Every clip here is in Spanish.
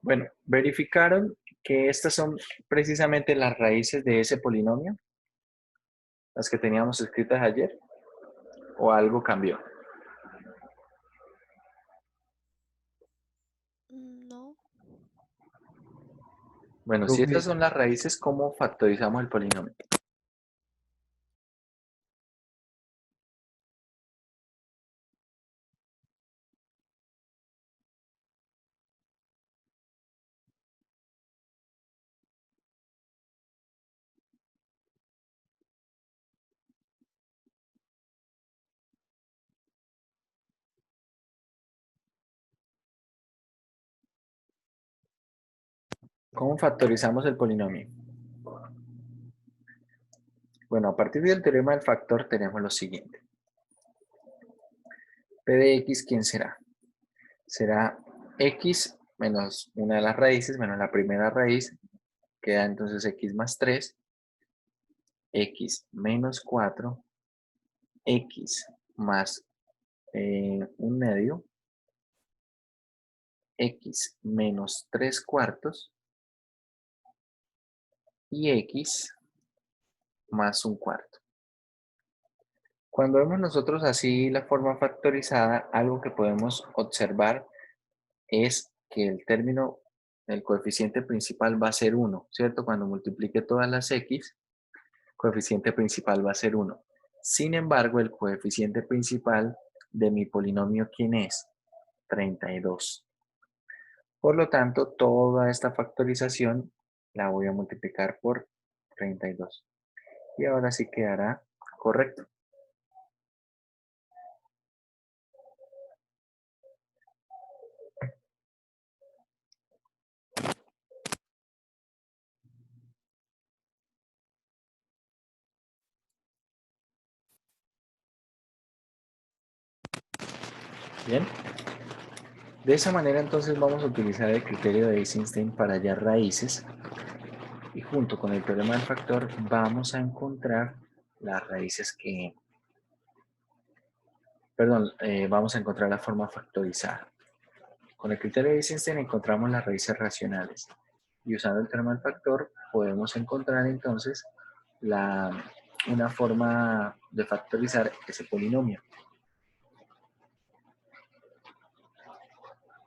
Bueno, ¿verificaron que estas son precisamente las raíces de ese polinomio? Las que teníamos escritas ayer. ¿O algo cambió? No. Bueno, si estas Profe, son las raíces, ¿cómo factorizamos el polinomio? ¿Cómo factorizamos el polinomio? Bueno, a partir del teorema del factor tenemos lo siguiente. P de x, ¿quién será? Será x menos una de las raíces, menos la primera raíz, queda entonces x más 3, x menos 4, x más 1/2, x menos 3/4 y x más 1/4. Cuando vemos nosotros así la forma factorizada, algo que podemos observar es que el término, el coeficiente principal va a ser 1, ¿cierto? Cuando multiplique todas las x, coeficiente principal va a ser 1. Sin embargo, el coeficiente principal de mi polinomio, ¿quién es? 32. Por lo tanto, toda esta factorización la voy a multiplicar por 32. Y ahora sí quedará correcto. Bien. De esa manera entonces vamos a utilizar el criterio de Eisenstein para hallar raíces y junto con el teorema del factor vamos a encontrar las raíces que, vamos a encontrar la forma factorizada. Con el criterio de Eisenstein encontramos las raíces racionales y usando el teorema del factor podemos encontrar entonces una forma de factorizar ese polinomio.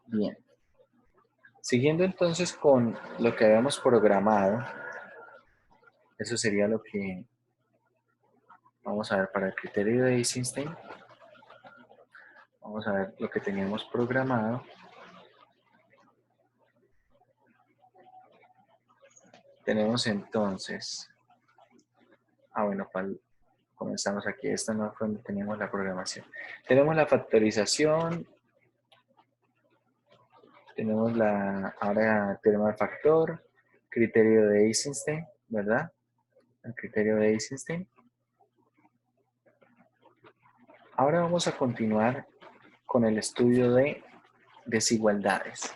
Bien. Siguiendo entonces con lo que habíamos programado, eso sería lo que vamos a ver para el criterio de Eisenstein. Vamos a ver lo que teníamos programado. Tenemos entonces, bueno, comenzamos aquí. Esta no fue donde teníamos la programación. Tenemos la factorización. Tenemos ahora teorema del factor, criterio de Eisenstein, ¿verdad? El criterio de Eisenstein. Ahora vamos a continuar con el estudio de desigualdades.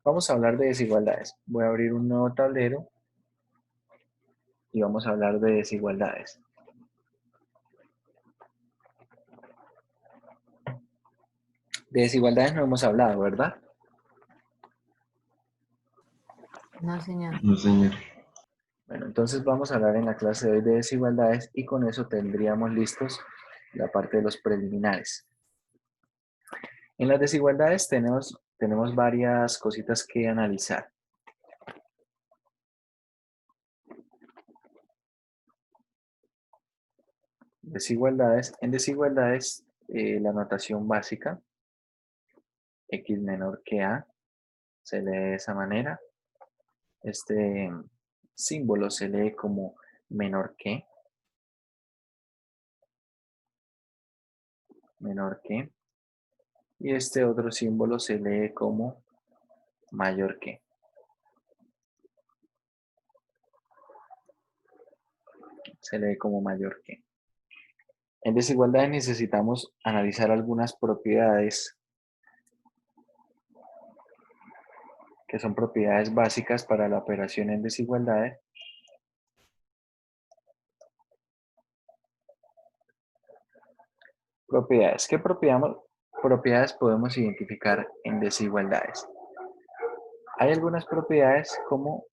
Vamos a hablar de desigualdades. Voy a abrir un nuevo tablero y vamos a hablar de desigualdades. De desigualdades no hemos hablado, ¿verdad? no señor. No, señor. Bueno, entonces vamos a hablar en la clase de hoy de desigualdades y con eso tendríamos listos la parte de los preliminares. En las desigualdades tenemos varias cositas que analizar. Desigualdades. En desigualdades, la notación básica, x menor que a, se lee de esa manera. Este símbolo se lee como menor que, y este otro símbolo se lee como mayor que. Se lee como mayor que. En desigualdades necesitamos analizar algunas propiedades que son propiedades básicas para la operación en desigualdades. Propiedades. ¿Qué propiedades podemos identificar en desigualdades? Hay algunas propiedades como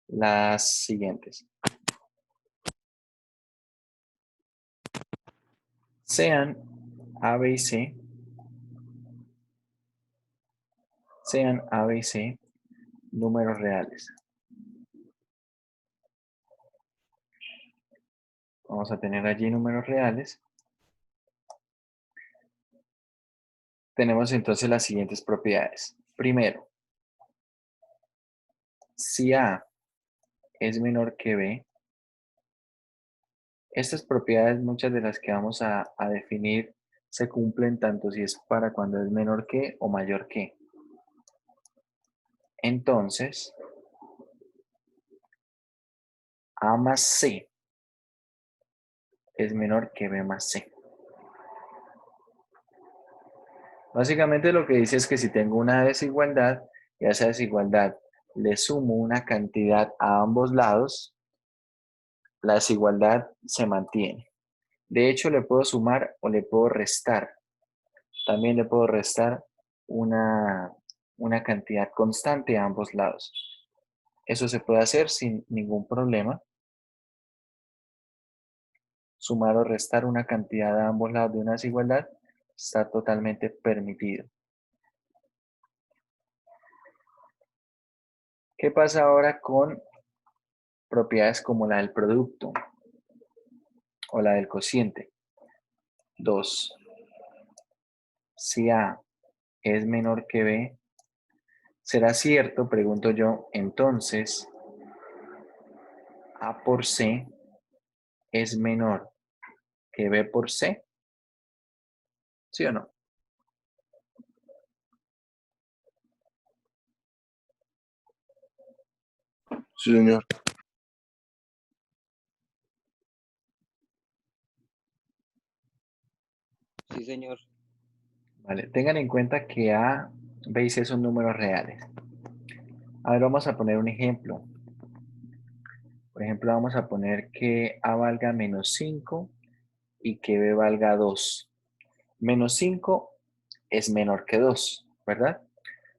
las siguientes. Sean A, B y C, números reales. Vamos a tener allí números reales. Tenemos entonces las siguientes propiedades. Primero, si A es menor que B, estas propiedades, muchas de las que vamos a definir, se cumplen tanto si es para cuando es menor que o mayor que. Entonces, A más C es menor que B más C. Básicamente lo que dice es que si tengo una desigualdad y a esa desigualdad le sumo una cantidad a ambos lados, la desigualdad se mantiene. De hecho, le puedo sumar o le puedo restar. También le puedo restar una cantidad constante a ambos lados. Eso se puede hacer sin ningún problema. Sumar o restar una cantidad a ambos lados de una desigualdad está totalmente permitido. ¿Qué pasa ahora con propiedades como la del producto o la del cociente? 2. Si A es menor que B, ¿será cierto, pregunto yo, entonces A por C es menor que B por C? ¿Sí o no? Sí, señor. Sí, señor. Vale, tengan en cuenta que A, B y C son números reales. A ver, vamos a poner un ejemplo. Por ejemplo, vamos a poner que A valga menos 5 y que B valga 2. Menos 5 es menor que 2, ¿verdad?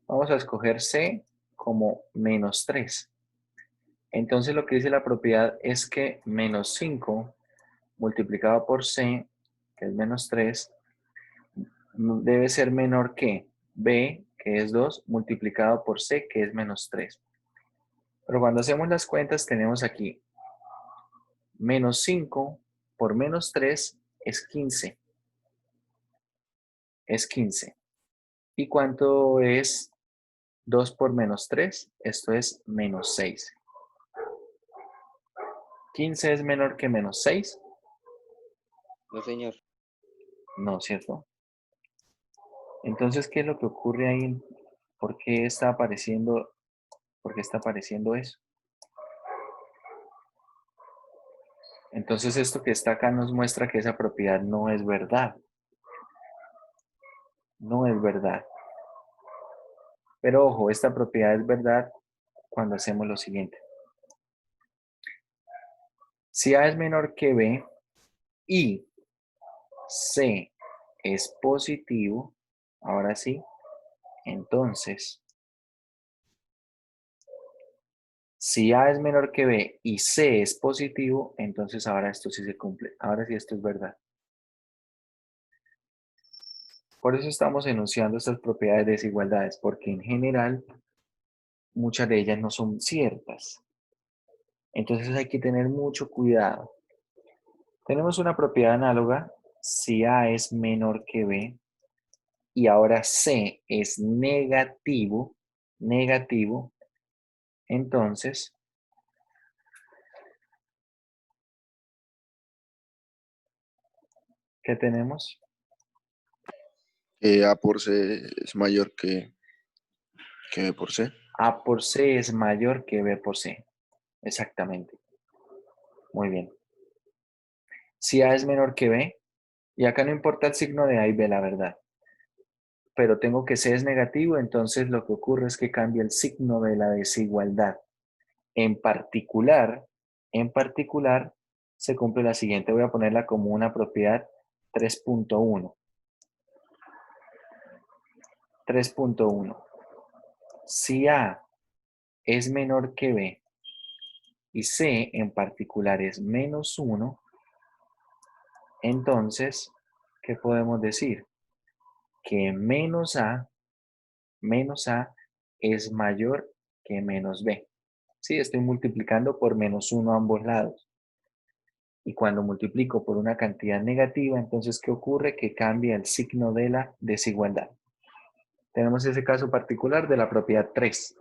Vamos a escoger C como menos 3. Entonces lo que dice la propiedad es que menos 5 multiplicado por C, que es menos 3, debe ser menor que B, que es 2, multiplicado por C, que es menos 3. Pero cuando hacemos las cuentas tenemos aquí menos 5 por menos 3 es 15. Es 15. ¿Y cuánto es 2 por menos 3? Esto es menos 6. ¿15 es menor que menos 6? No, señor. No, ¿cierto? Entonces, ¿qué es lo que ocurre ahí? ¿Por qué está apareciendo eso? Entonces, esto que está acá nos muestra que esa propiedad no es verdad. No es verdad. Pero ojo, esta propiedad es verdad cuando hacemos lo siguiente. Si A es menor que B y C es positivo, ahora sí, entonces, si A es menor que B y C es positivo, entonces ahora esto sí se cumple. Ahora sí esto es verdad. Por eso estamos enunciando estas propiedades de desigualdades, porque en general muchas de ellas no son ciertas. Entonces hay que tener mucho cuidado. Tenemos una propiedad análoga si A es menor que B y ahora C es negativo, entonces, ¿qué tenemos? A por C es mayor que B por C. A por C es mayor que B por C. Exactamente. Muy bien. Si A es menor que B, y acá no importa el signo de A y B, la verdad, pero tengo que C es negativo, entonces lo que ocurre es que cambia el signo de la desigualdad. En particular, se cumple la siguiente. Voy a ponerla como una propiedad 3.1. 3.1. Si A es menor que B y C en particular es -1, entonces, ¿qué podemos decir? Que menos A es mayor que menos B. Sí, estoy multiplicando por -1 a ambos lados. Y cuando multiplico por una cantidad negativa, entonces, ¿qué ocurre? Que cambia el signo de la desigualdad. Tenemos ese caso particular de la propiedad 3.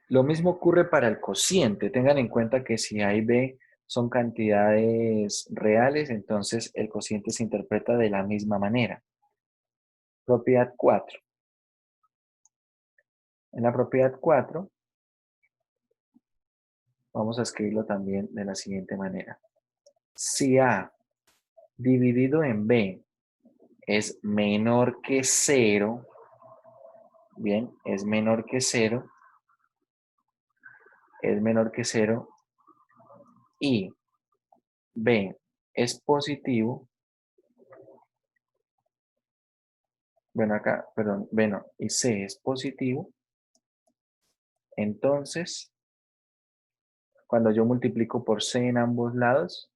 Lo mismo ocurre para el cociente. Tengan en cuenta que si A y B son cantidades reales, entonces el cociente se interpreta de la misma manera. Propiedad 4. En la propiedad 4, vamos a escribirlo también de la siguiente manera. Si A dividido en B es menor que 0, bien, es menor que 0, y B es positivo, bueno acá, perdón, B no, y C es positivo, entonces cuando yo multiplico por C en ambos lados,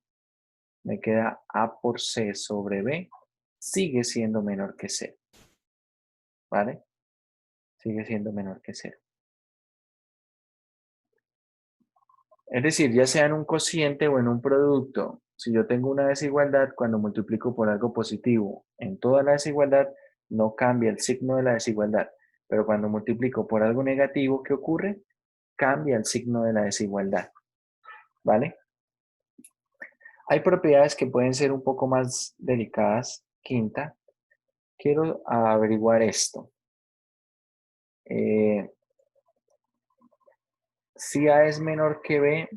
me queda A por C sobre B, sigue siendo menor que 0, ¿vale? Sigue siendo menor que 0. Es decir, ya sea en un cociente o en un producto, si yo tengo una desigualdad, cuando multiplico por algo positivo en toda la desigualdad, no cambia el signo de la desigualdad. Pero cuando multiplico por algo negativo, ¿qué ocurre? Cambia el signo de la desigualdad. ¿Vale? Hay propiedades que pueden ser un poco más delicadas. Quinta, quiero averiguar esto. Si A es menor que B,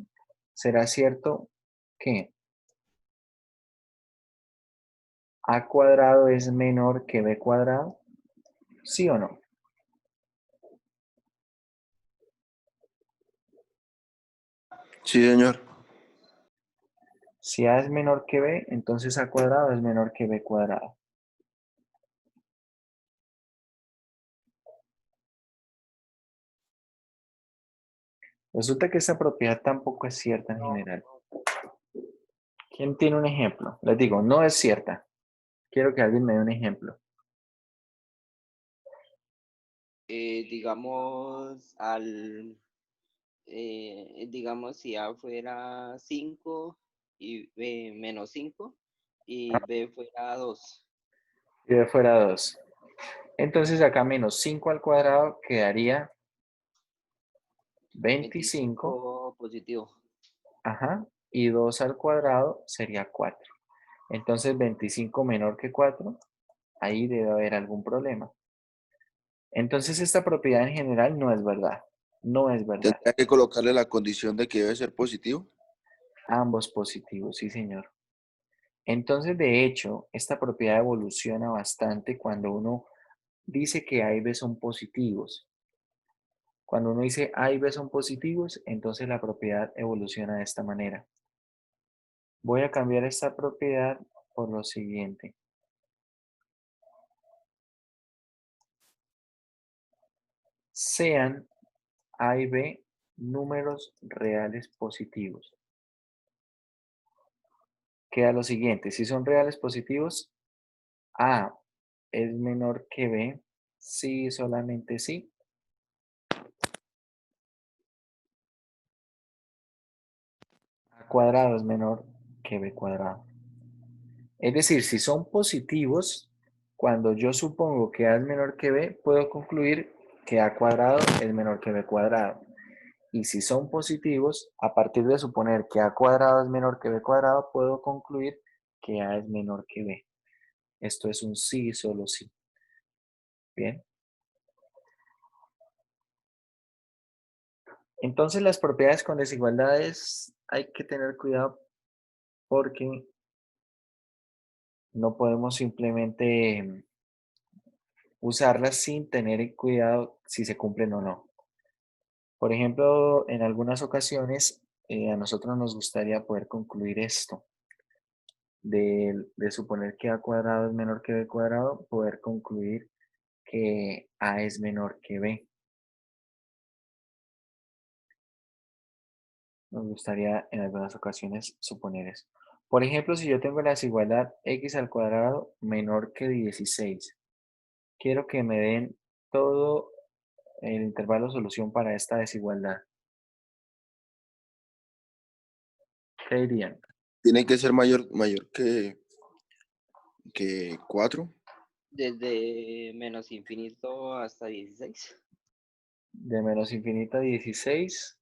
¿será cierto que A cuadrado es menor que B cuadrado? ¿Sí o no? Sí, señor. Si A es menor que B, entonces A cuadrado es menor que B cuadrado. Resulta que esta propiedad tampoco es cierta en general. ¿Quién tiene un ejemplo? Les digo, no es cierta. Quiero que alguien me dé un ejemplo. Digamos, digamos, si A fuera 5 y B menos 5 y B fuera 2. Si B fuera 2. Entonces acá menos 5 al cuadrado quedaría 25. 25 positivo. Ajá. Y 2 al cuadrado sería 4. Entonces 25 menor que 4. Ahí debe haber algún problema. Entonces esta propiedad en general no es verdad. No es verdad. Tendría que colocarle la condición de que debe ser positivo. Ambos positivos, sí señor. Entonces, de hecho, esta propiedad evoluciona bastante cuando uno dice que A y B son positivos. Cuando uno dice A y B son positivos, entonces la propiedad evoluciona de esta manera. Voy a cambiar esta propiedad por lo siguiente. Sean A y B números reales positivos. Queda lo siguiente, si son reales positivos, A es menor que B, sí, solamente sí. A cuadrado es menor que B cuadrado. Es decir, si son positivos, cuando yo supongo que A es menor que B, puedo concluir que A cuadrado es menor que B cuadrado. Y si son positivos, a partir de suponer que A cuadrado es menor que B cuadrado, puedo concluir que A es menor que B. Esto es un sí y solo sí. Bien. Entonces las propiedades con desigualdades hay que tener cuidado porque no podemos simplemente usarlas sin tener cuidado si se cumplen o no. Por ejemplo, en algunas ocasiones a nosotros nos gustaría poder concluir esto, de suponer que A cuadrado es menor que B cuadrado, poder concluir que A es menor que B. Nos gustaría en algunas ocasiones suponer eso. Por ejemplo, si yo tengo la desigualdad x al cuadrado menor que 16, quiero que me den todo el intervalo de solución para esta desigualdad. ¿Qué dirían? Tiene que ser mayor que 4. Desde menos infinito hasta 16. De menos infinito a 16.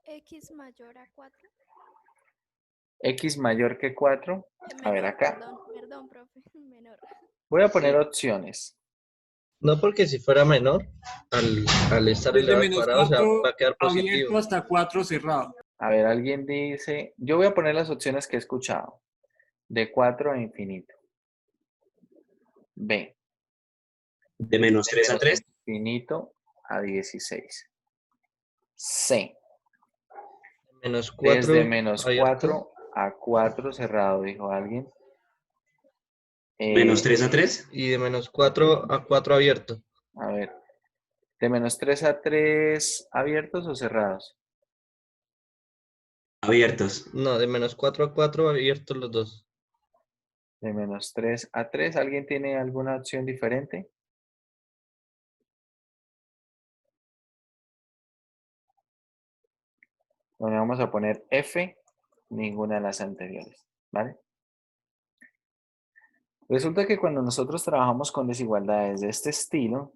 X mayor a 4. X mayor que 4. A ver Menor, acá. perdón, profe, menor. Voy a poner Sí. opciones. No, porque si fuera menor, al estar Desde elevado al menos cuadrado, o sea, 4 va a quedar abierto positivo. hasta 4 cerrado. A ver, alguien dice, yo voy a poner las opciones que he escuchado. De 4 a infinito. B. De menos De 3 a menos 3. infinito a 16. C. Menos Desde 4 menos abierto. 4 a 4 cerrado, dijo alguien. Menos 3 a 3. Y de menos 4 a 4 abierto. A ver. ¿De menos 3 a 3 abiertos o cerrados? Abiertos. No, de menos 4 a 4 abiertos los dos. De menos 3 a 3. ¿Alguien tiene alguna opción diferente? Bueno, vamos a poner F, ninguna de las anteriores, ¿vale? Resulta que cuando nosotros trabajamos con desigualdades de este estilo,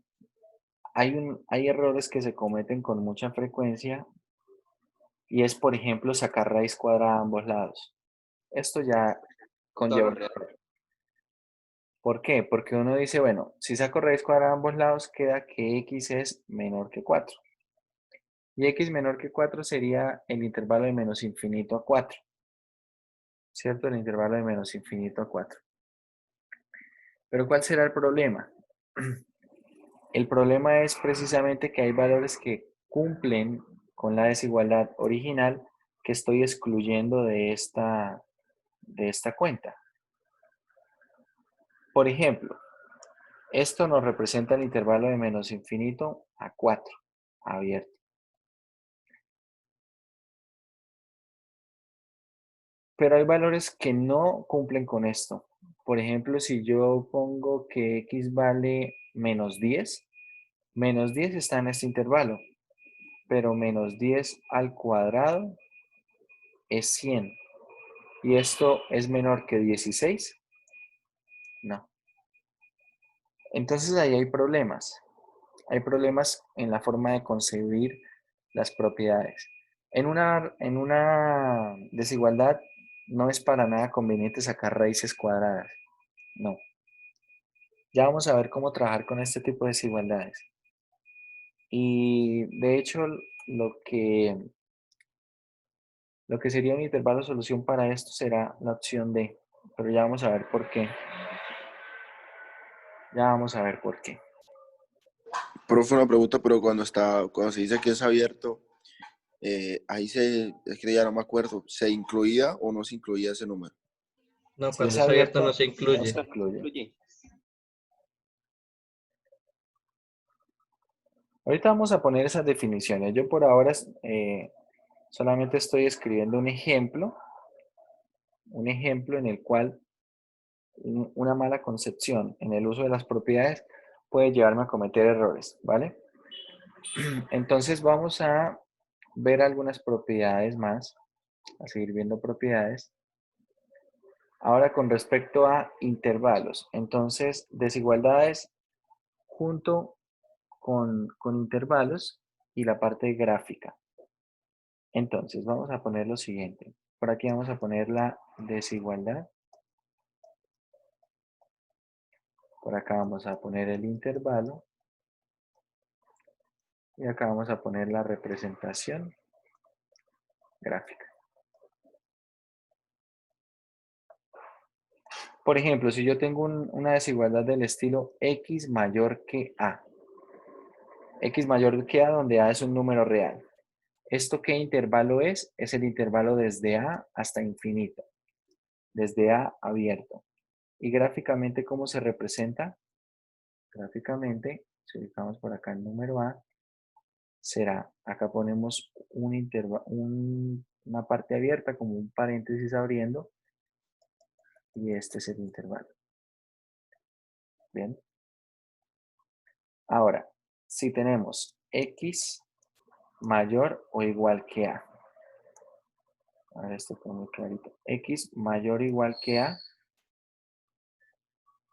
hay errores que se cometen con mucha frecuencia y es, por ejemplo, sacar raíz cuadrada a ambos lados. Esto ya conlleva Solo un real. error. ¿Por qué? Porque uno dice, bueno, si saco raíz cuadrada a ambos lados, queda que x es menor que 4. Y x menor que 4 sería el intervalo de menos infinito a 4. ¿Cierto? El intervalo de menos infinito a 4. Pero ¿cuál será el problema? El problema es precisamente que hay valores que cumplen con la desigualdad original que estoy excluyendo de esta cuenta. Por ejemplo, esto nos representa el intervalo de menos infinito a 4, abierto. Pero hay valores que no cumplen con esto. Por ejemplo, si yo pongo que x vale menos 10 está en este intervalo, pero menos 10 al cuadrado es 100. ¿Y esto es menor que 16? No. Entonces ahí hay problemas. Hay problemas en la forma de concebir las propiedades. En una desigualdad no es para nada conveniente sacar raíces cuadradas. No. Ya vamos a ver cómo trabajar con este tipo de desigualdades. Y de hecho, lo que sería un intervalo de solución para esto será la opción D. Pero ya vamos a ver por qué. Ya vamos a ver por qué. Profe, una pregunta, pero cuando se dice que es abierto, es que ya no me acuerdo, ¿se incluía o no se incluía ese número? No, Si cuando es es abierto no abierto, se no incluye. se incluye. Incluye. Ahorita vamos a poner esas definiciones. Yo por ahora solamente estoy escribiendo un ejemplo en el cual una mala concepción en el uso de las propiedades puede llevarme a cometer errores, ¿vale? Entonces vamos a ver algunas propiedades más, a seguir viendo propiedades. Ahora con respecto a intervalos, entonces desigualdades junto con intervalos y la parte gráfica. Entonces vamos a poner lo siguiente. Por aquí vamos a poner la desigualdad. Por acá vamos a poner el intervalo. Y acá vamos a poner la representación gráfica. Por ejemplo, si yo tengo una desigualdad del estilo x mayor que a. X mayor que a donde a es un número real. ¿Esto qué intervalo es? Es el intervalo desde a hasta infinito. Desde a abierto. Y gráficamente, ¿cómo se representa? Gráficamente, si ubicamos por acá el número a, será, acá ponemos una parte abierta como un paréntesis abriendo y este es el intervalo. Bien. Ahora, si tenemos x mayor o igual que a. A ver, esto está muy clarito. X mayor o igual que a.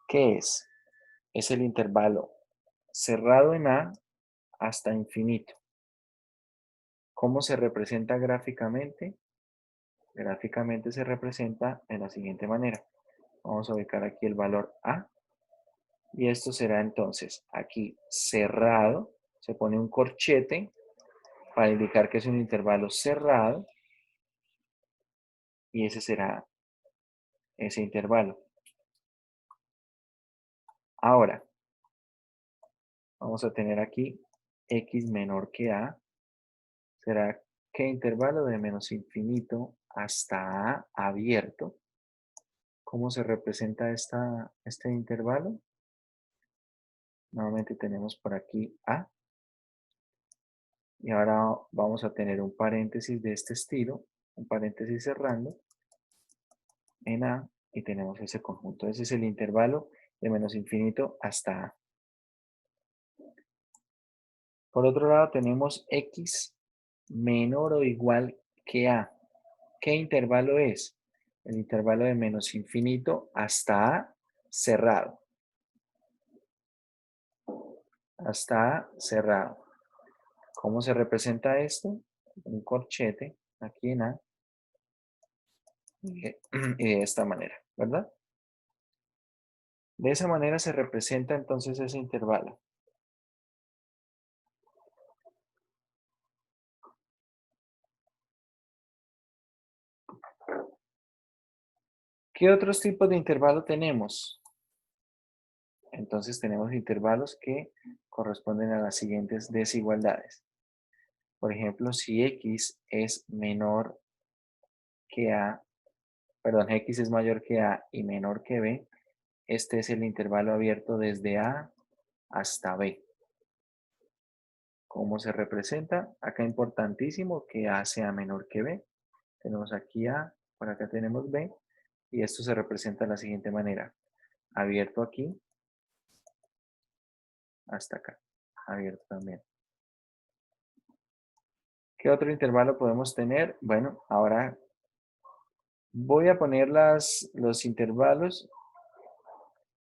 ¿Qué es? Es el intervalo cerrado en a hasta infinito. ¿Cómo se representa gráficamente? Gráficamente se representa de la siguiente manera. Vamos a ubicar aquí el valor a. Y esto será entonces aquí cerrado. Se pone un corchete para indicar que es un intervalo cerrado. Y ese será ese intervalo. Ahora, vamos a tener aquí x menor que a. ¿Será qué intervalo? De menos infinito hasta a abierto. ¿Cómo se representa este intervalo? Nuevamente tenemos por aquí a. Y ahora vamos a tener un paréntesis de este estilo, un paréntesis cerrando en a y tenemos ese conjunto. Ese es el intervalo de menos infinito hasta a. Por otro lado tenemos x menor o igual que a. ¿Qué intervalo es? El intervalo de menos infinito hasta a cerrado. Hasta a cerrado. ¿Cómo se representa esto? Un corchete aquí en a y de esta manera, ¿verdad? De esa manera se representa entonces ese intervalo. ¿Qué otros tipos de intervalo tenemos? Entonces tenemos intervalos que corresponden a las siguientes desigualdades. Por ejemplo, si x es menor que a, perdón, x es mayor que a y menor que b, este es el intervalo abierto desde a hasta b. ¿Cómo se representa? Acá importantísimo que a sea menor que b. Tenemos aquí a, por acá tenemos b, y esto se representa de la siguiente manera. Abierto aquí, hasta acá. Abierto también. ¿Qué otro intervalo podemos tener? Bueno, ahora voy a poner los intervalos.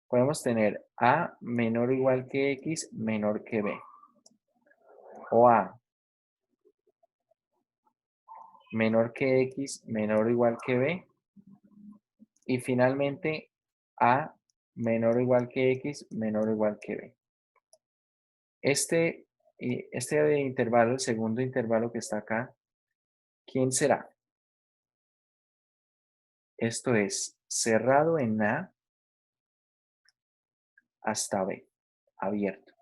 Podemos tener a menor o igual que x menor que b. O a menor que x menor o igual que b. Y finalmente a menor o igual que x menor o igual que b. Este intervalo, el segundo intervalo que está acá, ¿quién será? Esto es cerrado en a hasta b, abierto.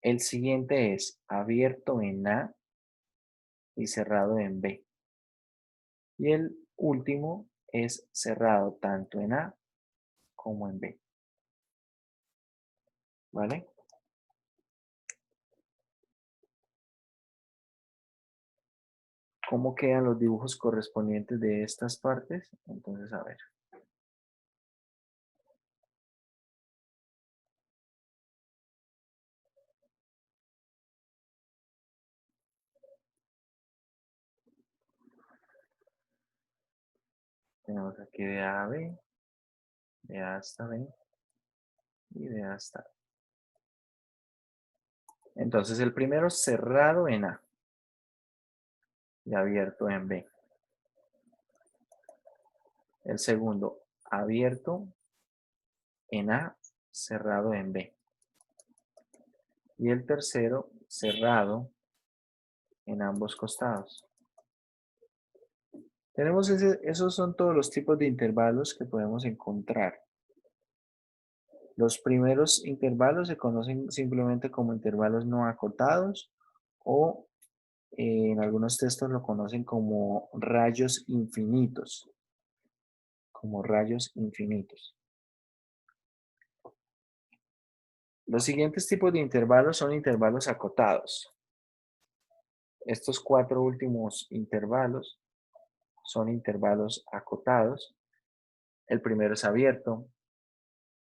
El siguiente es abierto en a y cerrado en b. Y el último es cerrado tanto en a como en b. ¿Vale? ¿Cómo quedan los dibujos correspondientes de estas partes? Entonces, a ver. Tenemos aquí de A a B, de A hasta B y de A hasta B. Entonces, el primero cerrado en A y abierto en B. El segundo abierto en A, cerrado en B. Y el tercero cerrado en ambos costados. Tenemos esos son todos los tipos de intervalos que podemos encontrar. Los primeros intervalos se conocen simplemente como intervalos no acotados o en algunos textos lo conocen como rayos infinitos. Como rayos infinitos. Los siguientes tipos de intervalos son intervalos acotados. Estos 4 últimos intervalos son intervalos acotados. El primero es abierto.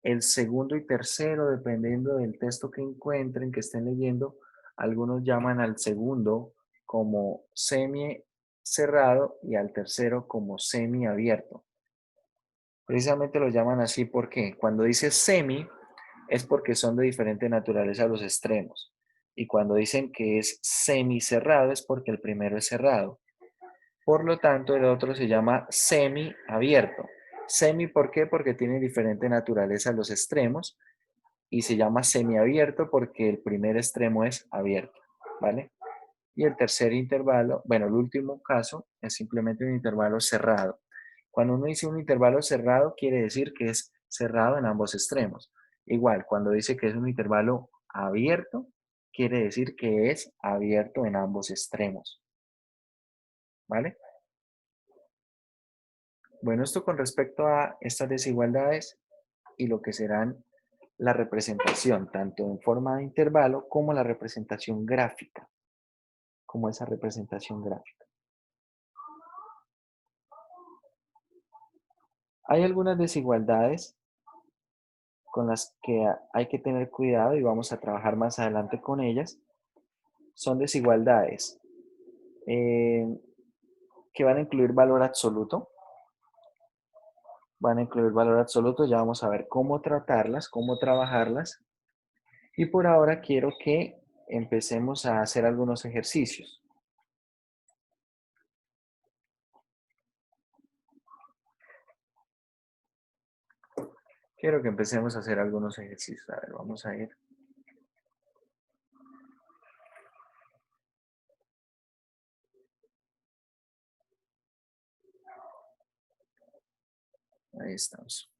El segundo y tercero, dependiendo del texto que encuentren, que estén leyendo, algunos llaman al segundo como semi cerrado y al tercero como semi abierto. Precisamente lo llaman así porque cuando dice semi es porque son de diferente naturaleza los extremos. Y cuando dicen que es semi cerrado es porque el primero es cerrado. Por lo tanto, el otro se llama semi abierto. Semi, ¿por qué? Porque tiene diferente naturaleza los extremos y se llama semiabierto porque el primer extremo es abierto, ¿vale? Y el tercer intervalo, bueno, el último caso es simplemente un intervalo cerrado. Cuando uno dice un intervalo cerrado, quiere decir que es cerrado en ambos extremos. Igual, cuando dice que es un intervalo abierto, quiere decir que es abierto en ambos extremos, ¿vale? Bueno, esto con respecto a estas desigualdades y lo que serán la representación, tanto en forma de intervalo como la representación gráfica, como esa representación gráfica. Hay algunas desigualdades con las que hay que tener cuidado y vamos a trabajar más adelante con ellas. Son desigualdades que van a incluir valor absoluto. Van a incluir valor absoluto, ya vamos a ver cómo tratarlas, cómo trabajarlas. Y por ahora quiero que empecemos a hacer algunos ejercicios. Quiero que empecemos a hacer algunos ejercicios. A ver, vamos a ir. Ahí estamos.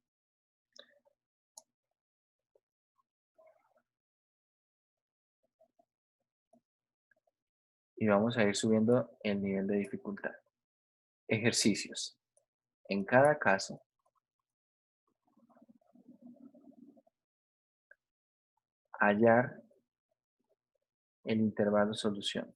Y vamos a ir subiendo el nivel de dificultad. Ejercicios. En cada caso, hallar el intervalo solución.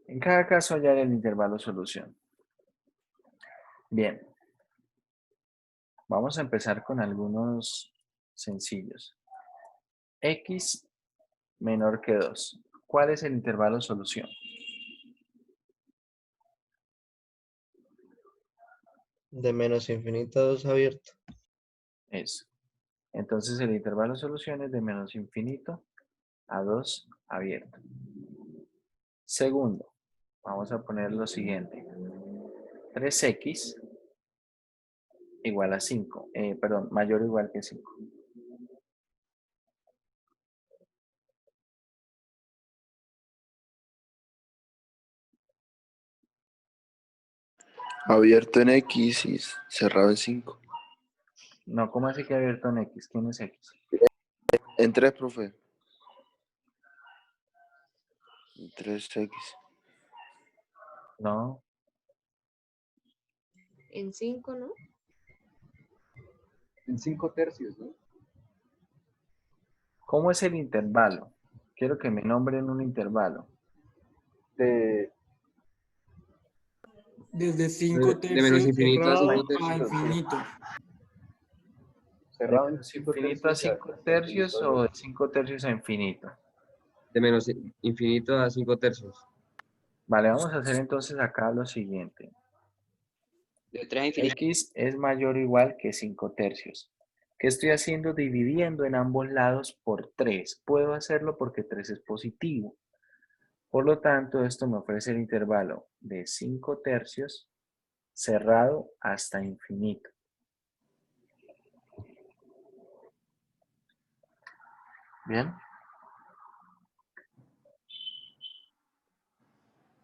En cada caso hallar el intervalo solución. Bien. Vamos a empezar con algunos sencillos. X menor que 2. ¿Cuál es el intervalo solución? De menos infinito a 2 abierto. Eso. Entonces el intervalo solución es de menos infinito a 2 abierto. Segundo, vamos a poner lo siguiente. 3x igual a 5. Perdón, mayor o igual que 5. Abierto en X y cerrado en 5. No, ¿cómo así que abierto en x? ¿Quién es x? En 3, profe. En 3X. No, En 5, ¿no? En 5 tercios, ¿no? ¿cómo es el intervalo? Quiero que me nombren un intervalo. De, Desde 5 De menos tercios infinito a cerrado 5 a tercios. infinito. ¿De cerrado en menos 5 infinito a tercios 5 hasta tercios infinito o de de 5 tercios a infinito? De menos infinito a 5 tercios. Vale, vamos a hacer entonces acá lo siguiente. De 3 a infinito. X es mayor o igual que 5 tercios. ¿Qué estoy haciendo? Dividiendo en ambos lados por 3. Puedo hacerlo porque 3 es positivo. Por lo tanto, esto me ofrece el intervalo de 5 tercios cerrado hasta infinito. Bien.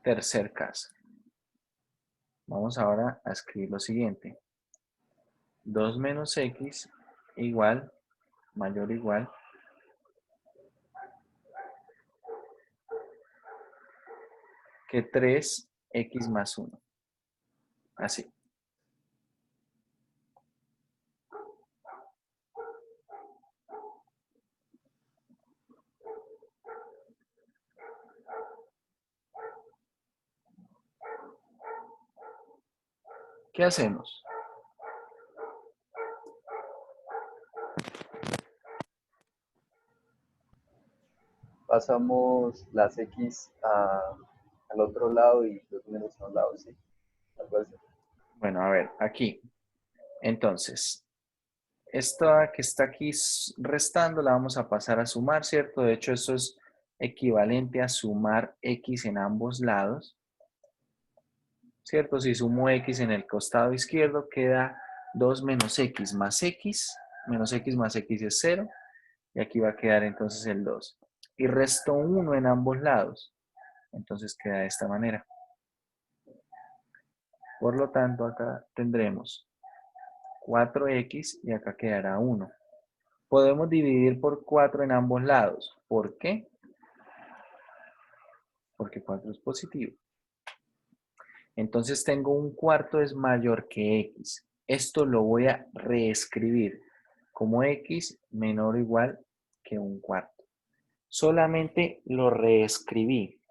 Tercer caso. Vamos ahora a escribir lo siguiente. 2 menos x igual, mayor o igual, que 3x más 1. Así. ¿Qué hacemos? Pasamos las X al otro lado y los menos a un lado, sí. Algo así. Bueno, a ver, aquí. Entonces, esta que está aquí restando la vamos a pasar a sumar, ¿cierto? De hecho, eso es equivalente a sumar X en ambos lados, ¿cierto? Si sumo X en el costado izquierdo, queda 2 menos X más X. Menos X más X es 0. Y aquí va a quedar entonces el 2. Y resto 1 en ambos lados. Entonces queda de esta manera. Por lo tanto, acá tendremos 4X y acá quedará 1. Podemos dividir por 4 en ambos lados. ¿Por qué? Porque 4 es positivo. Entonces tengo un cuarto es mayor que X. Esto lo voy a reescribir como X menor o igual que un cuarto. Solamente lo reescribí.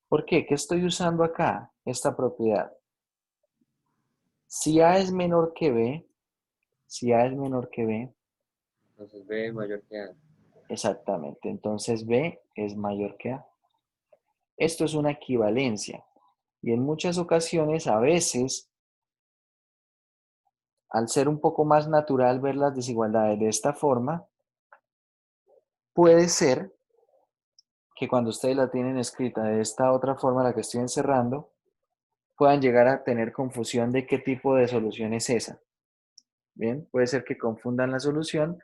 ¿Por qué? ¿Qué estoy usando acá? Esta propiedad. Si A es menor que B, si A es menor que B, Entonces B mayor que A. exactamente, entonces B es mayor que A. Esto es una equivalencia. Y en muchas ocasiones, a veces, al ser un poco más natural ver las desigualdades de esta forma, puede ser que cuando ustedes la tienen escrita de esta otra forma, la que estoy encerrando, puedan llegar a tener confusión de qué tipo de solución es esa. Bien, puede ser que confundan la solución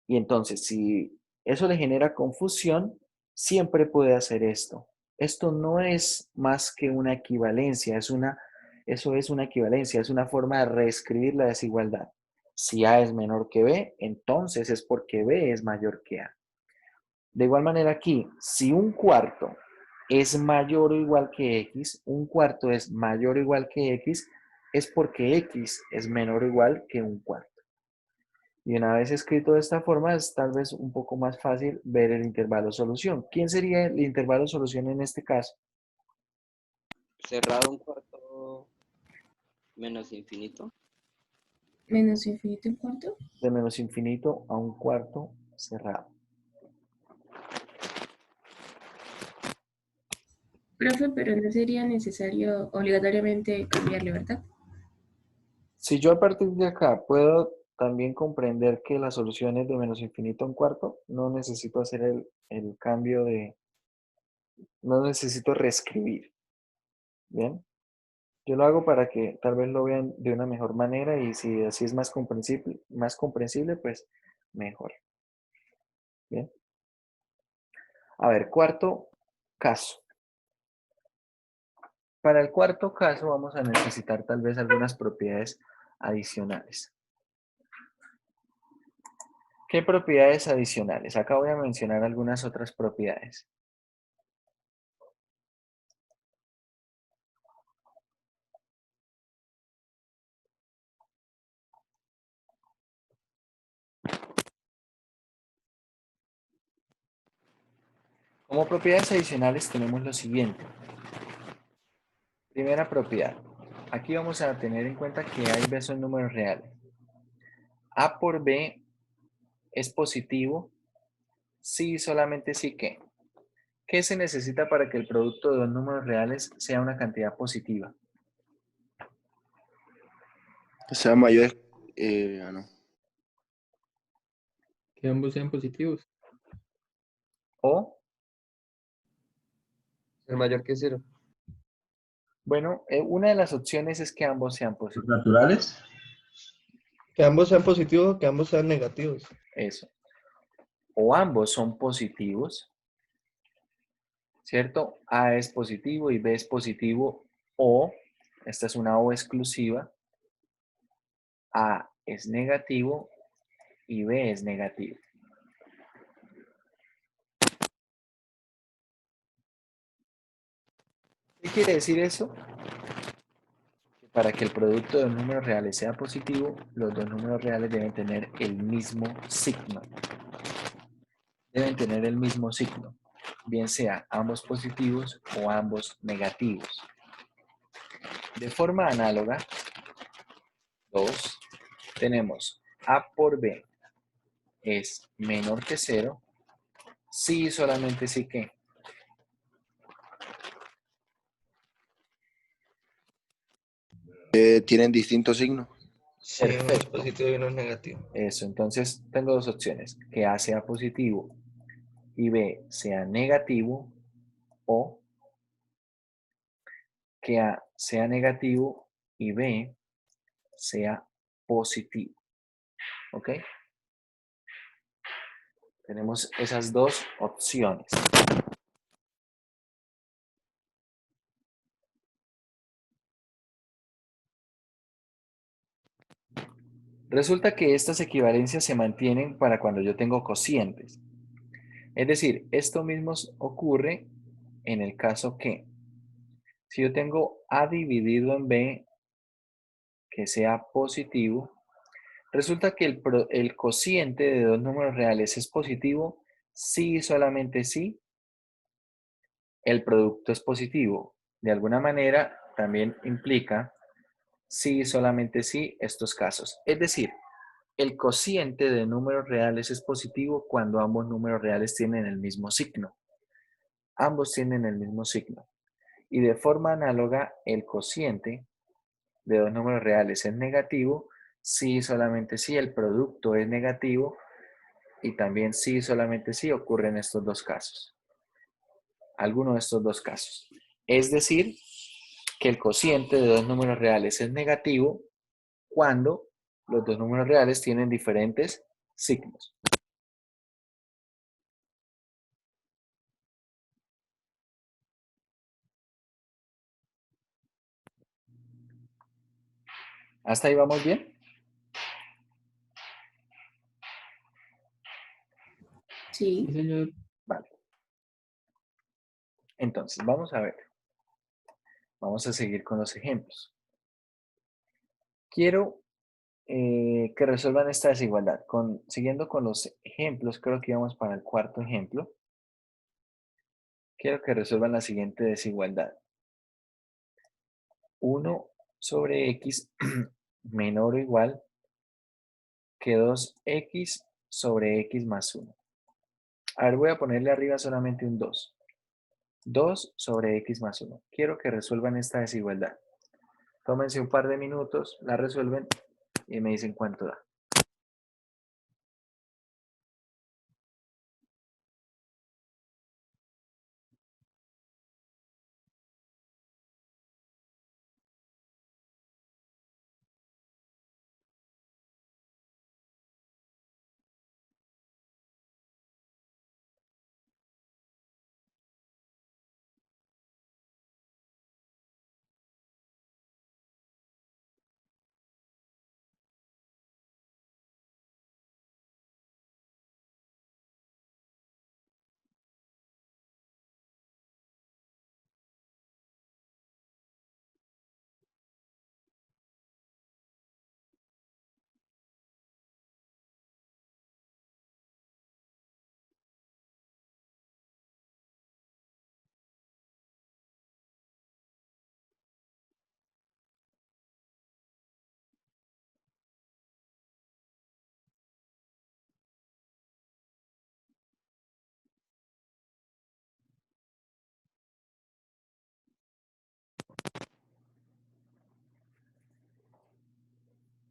y entonces si eso le genera confusión, siempre puede hacer esto. Esto no es más que una equivalencia, eso es una equivalencia, es una forma de reescribir la desigualdad. Si A es menor que B, entonces es porque B es mayor que A. De igual manera aquí, si un cuarto es mayor o igual que X, un cuarto es mayor o igual que X, es porque X es menor o igual que un cuarto. Y una vez escrito de esta forma, es tal vez un poco más fácil ver el intervalo solución. ¿Quién sería el intervalo solución en este caso? Cerrado un cuarto menos infinito. Menos infinito en cuarto. De menos infinito a un cuarto cerrado. Profe, pero no sería necesario obligatoriamente cambiarle, ¿verdad? Si yo a partir de acá puedo también comprender que la solución es de menos infinito a un cuarto, no necesito hacer el cambio no necesito reescribir. ¿Bien? Yo lo hago para que tal vez lo vean de una mejor manera y si así es más comprensible, pues mejor. ¿Bien? A ver, cuarto caso. Para el cuarto caso vamos a necesitar tal vez algunas propiedades adicionales. ¿Qué propiedades adicionales? Acá voy a mencionar algunas otras propiedades. Como propiedades adicionales tenemos lo siguiente. Primera propiedad. Aquí vamos a tener en cuenta que A y B son números reales. A por B es positivo si y solamente si que. ¿Qué se necesita para que el producto de dos números reales sea una cantidad positiva? O sea, mayor. No. Que ambos sean positivos. O, Ser mayor que 0. bueno, una de las opciones es que ambos sean positivos. ¿Naturales? Que ambos sean positivos o que ambos sean negativos. Eso. O ambos son positivos, ¿cierto? A es positivo y B es positivo, o, esta es una O exclusiva, A es negativo y B es negativo. ¿Qué quiere decir eso? Que para que el producto de dos números reales sea positivo, los dos números reales deben tener el mismo signo. Deben tener el mismo signo, bien sea ambos positivos o ambos negativos. De forma análoga, 2, tenemos A por B es menor que 0, sí y solamente sí que. Tienen distintos signos. Sí, uno es Perfecto. positivo y uno es negativo. Eso, entonces tengo dos opciones, que A sea positivo y B sea negativo, o que A sea negativo y B sea positivo. ¿Ok? Tenemos esas dos opciones. Resulta que estas equivalencias se mantienen para cuando yo tengo cocientes. Es decir, esto mismo ocurre en el caso que si yo tengo A dividido en B que sea positivo, resulta que el cociente de dos números reales es positivo si y solamente si el producto es positivo. De alguna manera también implica si y solamente si estos casos. Es decir, el cociente de números reales es positivo cuando ambos números reales tienen el mismo signo. Ambos tienen el mismo signo. Y de forma análoga, el cociente de dos números reales es negativo si solamente si el producto es negativo, y también si solamente si ocurren estos dos casos. Alguno de estos dos casos. Es decir, que el cociente de dos números reales es negativo cuando los dos números reales tienen diferentes signos. ¿Hasta ahí vamos bien? Sí, Sí. señor. Vale. Entonces, vamos a ver. Vamos a seguir con los ejemplos. Quiero que resuelvan esta desigualdad. Siguiendo con los ejemplos, creo que íbamos para el cuarto ejemplo. Quiero que resuelvan la siguiente desigualdad. 1 sobre x menor o igual que 2x sobre x más 1. A ver, voy a ponerle arriba solamente un 2. 2 sobre x más 1. Quiero que resuelvan esta desigualdad. Tómense un par de minutos, la resuelven y me dicen cuánto da.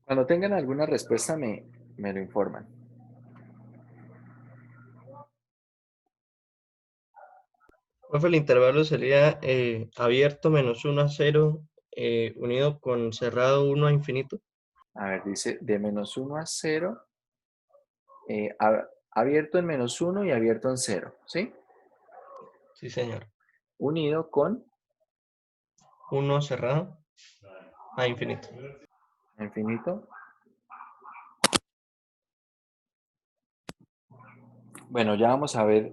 Cuando tengan alguna respuesta me lo informan. Profe, el intervalo sería abierto -1 a 0, unido con cerrado 1 a infinito. A ver, dice de menos 1 a 0, abierto en menos 1 y abierto en 0, ¿sí? Sí, señor. Unido con 1 cerrado a infinito. infinito. Bueno, ya vamos a ver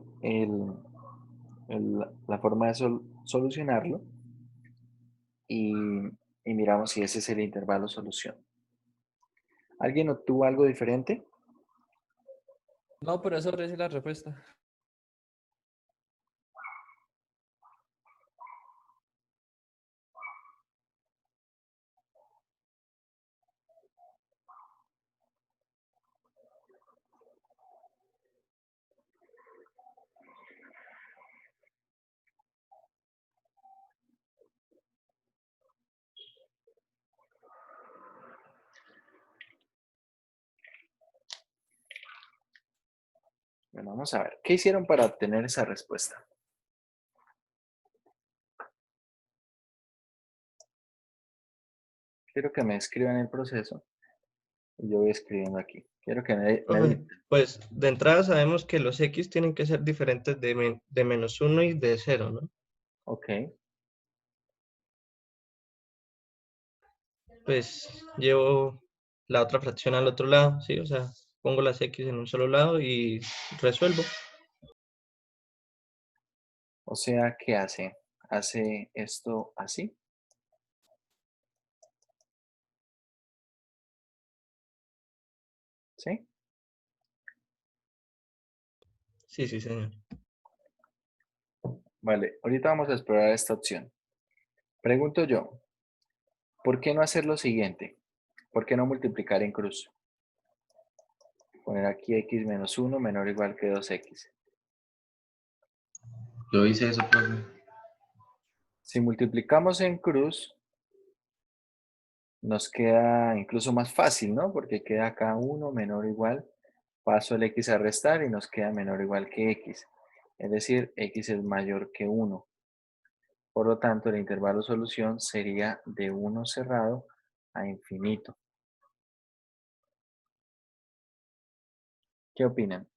la forma de solucionarlo y miramos si ese es el intervalo solución. ¿Alguien obtuvo algo diferente? No, pero eso es la respuesta. Bueno, vamos a ver. ¿Qué hicieron para obtener esa respuesta? Quiero que me escriban el proceso y yo voy escribiendo aquí. Quiero que me Profe, dicten. pues de entrada sabemos que los x tienen que ser diferentes de -1 y de 0, ¿no? Ok. Pues llevo la otra fracción al otro lado, ¿sí? O sea, pongo las x en un solo lado y resuelvo. O sea, ¿qué hace? Hace esto así. ¿Sí? Sí, sí, señor. Vale, ahorita vamos a explorar esta opción. Pregunto yo, ¿por qué no hacer lo siguiente? ¿Por qué no multiplicar en cruz? Poner aquí x menos 1 menor o igual que 2x. Yo hice eso, profe. Si multiplicamos en cruz, nos queda incluso más fácil, ¿no? Porque queda acá 1 menor o igual, paso el x a restar y nos queda menor o igual que x. Es decir, x es mayor que 1. Por lo tanto, el intervalo solución sería de 1 cerrado a infinito. ¿Qué opinan?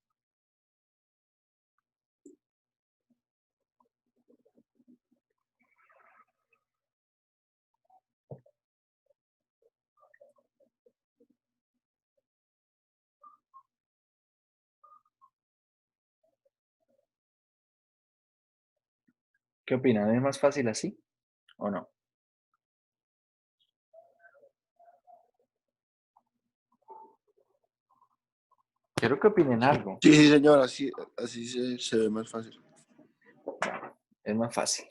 ¿Qué opinan? ¿Es más fácil así o no? Quiero que opinen algo. Sí, sí, señor, así se ve más fácil. Es más fácil.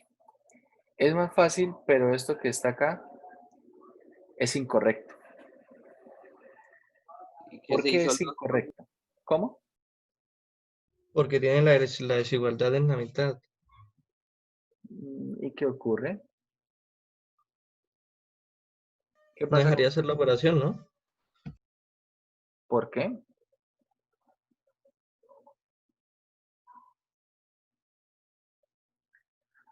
Es más fácil, pero esto que está acá es incorrecto. ¿Y qué ¿Por se qué hizo es el 2, profe? incorrecto? ¿Cómo? Porque tienen la desigualdad en la mitad. ¿Y qué ocurre? ¿Qué No pasa? dejaría hacer la operación, ¿no? ¿Por qué?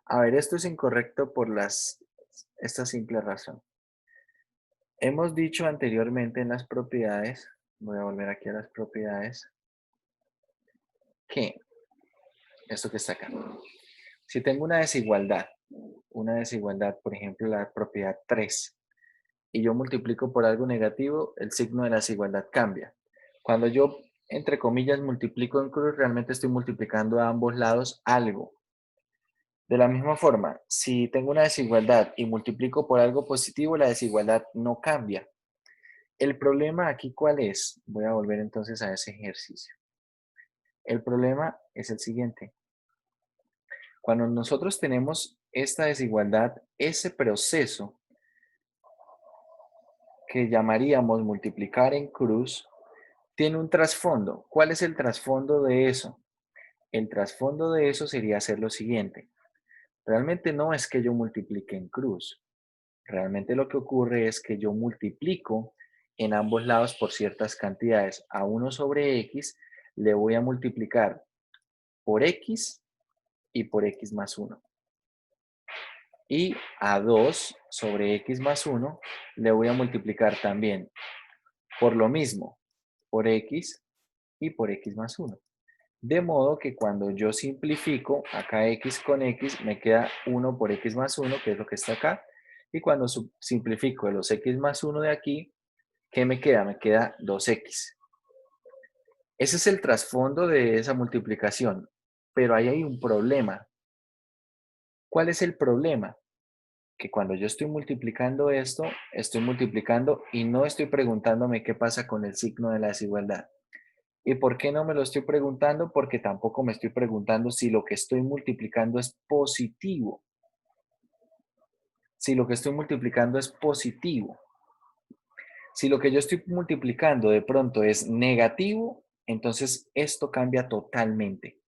A ver, esto es incorrecto por esta simple razón. Hemos dicho anteriormente en las propiedades, voy a volver aquí a las propiedades, que esto que está acá, si tengo una desigualdad, por ejemplo, la propiedad 3, y yo multiplico por algo negativo, el signo de la desigualdad cambia. Cuando yo, entre comillas, multiplico en cruz, realmente estoy multiplicando a ambos lados algo. De la misma forma, si tengo una desigualdad y multiplico por algo positivo, la desigualdad no cambia. El problema aquí, ¿cuál es? Voy a volver entonces a ese ejercicio. El problema es el siguiente. Cuando nosotros tenemos esta desigualdad, ese proceso que llamaríamos multiplicar en cruz, tiene un trasfondo. ¿Cuál es el trasfondo de eso? El trasfondo de eso sería hacer lo siguiente. Realmente no es que yo multiplique en cruz. Realmente lo que ocurre es que yo multiplico en ambos lados por ciertas cantidades. A 1 sobre x le voy a multiplicar por x y por x más 1. Y a 2 sobre x más 1 le voy a multiplicar también por lo mismo, por x y por x más 1. De modo que cuando yo simplifico, acá x con x, me queda 1 por x más 1, que es lo que está acá. Y cuando simplifico de los x más 1 de aquí, ¿qué me queda? Me queda 2x. Ese es el trasfondo de esa multiplicación. Pero ahí hay un problema. ¿Cuál es el problema? Que cuando yo estoy multiplicando esto, estoy multiplicando y no estoy preguntándome qué pasa con el signo de la desigualdad. ¿Y por qué no me lo estoy preguntando? Porque tampoco me estoy preguntando si lo que estoy multiplicando es positivo. Si lo que estoy multiplicando es positivo. Si lo que yo estoy multiplicando de pronto es negativo, entonces esto cambia totalmente.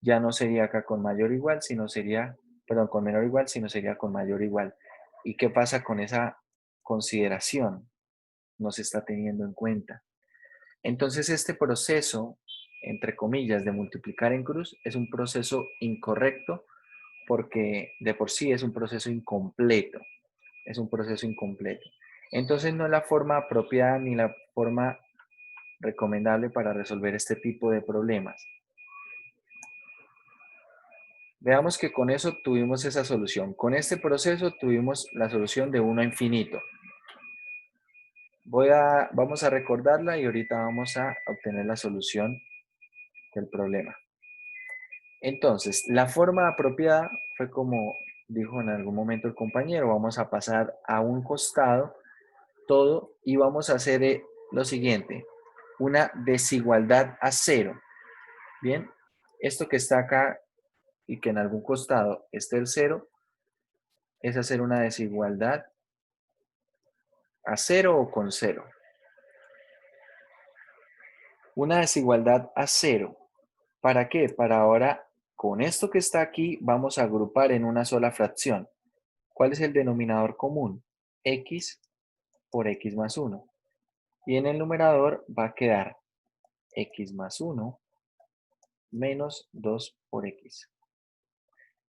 Ya no sería acá con mayor o igual, sino sería, perdón, con menor o igual, sino sería con mayor o igual. ¿Y qué pasa con esa consideración? No se está teniendo en cuenta. Entonces este proceso entre comillas, de multiplicar en cruz, es un proceso incorrecto porque de por sí es un proceso incompleto. Es un proceso incompleto. Entonces no es la forma apropiada ni la forma recomendable para resolver este tipo de problemas. Veamos que con eso tuvimos esa solución. Con este proceso tuvimos la solución de 1 a infinito. Vamos a recordarla y ahorita vamos a obtener la solución del problema. Entonces, la forma apropiada fue como dijo en algún momento el compañero, vamos a pasar a un costado todo y vamos a hacer lo siguiente, una desigualdad a 0. Bien, esto que está acá y que en algún costado esté el 0, es hacer una desigualdad a 0 o con 0. Una desigualdad a 0. ¿Para qué? Para ahora, con esto que está aquí, vamos a agrupar en una sola fracción. ¿Cuál es el denominador común? X por X más 1. Y en el numerador va a quedar X más 1 menos 2 por X.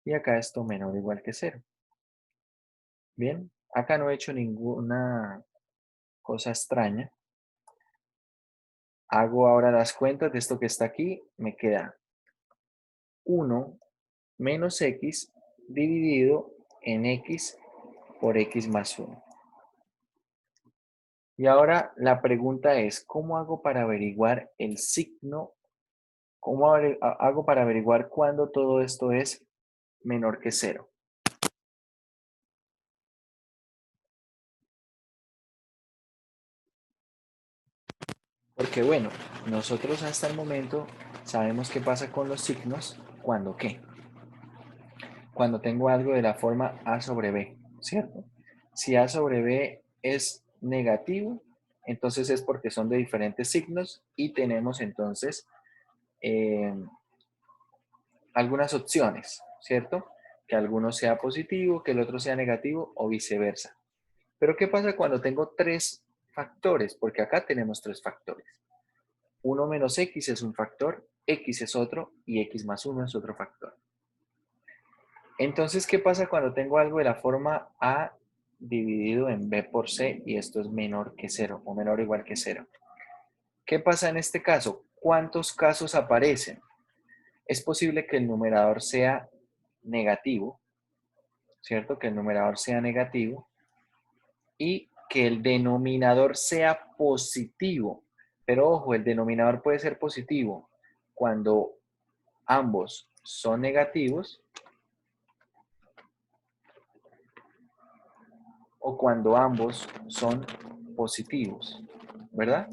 Y acá esto menor o igual que 0. Bien, acá no he hecho ninguna cosa extraña. Hago ahora las cuentas de esto que está aquí. Me queda 1 menos X dividido en X por X más 1. Y ahora la pregunta es, ¿cómo hago para averiguar el signo? ¿Cómo hago para averiguar cuándo todo esto es menor que 0? Porque bueno, nosotros hasta el momento sabemos qué pasa con los signos cuando ¿qué? Cuando tengo algo de la forma A sobre B, ¿cierto? Si A sobre B es negativo, entonces es porque son de diferentes signos y tenemos entonces algunas opciones, ¿cierto? Que alguno sea positivo, que el otro sea negativo o viceversa. Pero ¿qué pasa cuando tengo 3 factores? Porque acá tenemos 3 factores. 1 menos X es un factor, X es otro y X más 1 es otro factor. Entonces, ¿qué pasa cuando tengo algo de la forma A dividido en B por C y esto es menor que 0 o menor o igual que 0? ¿Qué pasa en este caso? ¿Cuántos casos aparecen? Es posible que el numerador sea negativo, ¿cierto? Que el numerador sea negativo y que el denominador sea positivo. Pero ojo, el denominador puede ser positivo cuando ambos son negativos o cuando ambos son positivos, ¿verdad?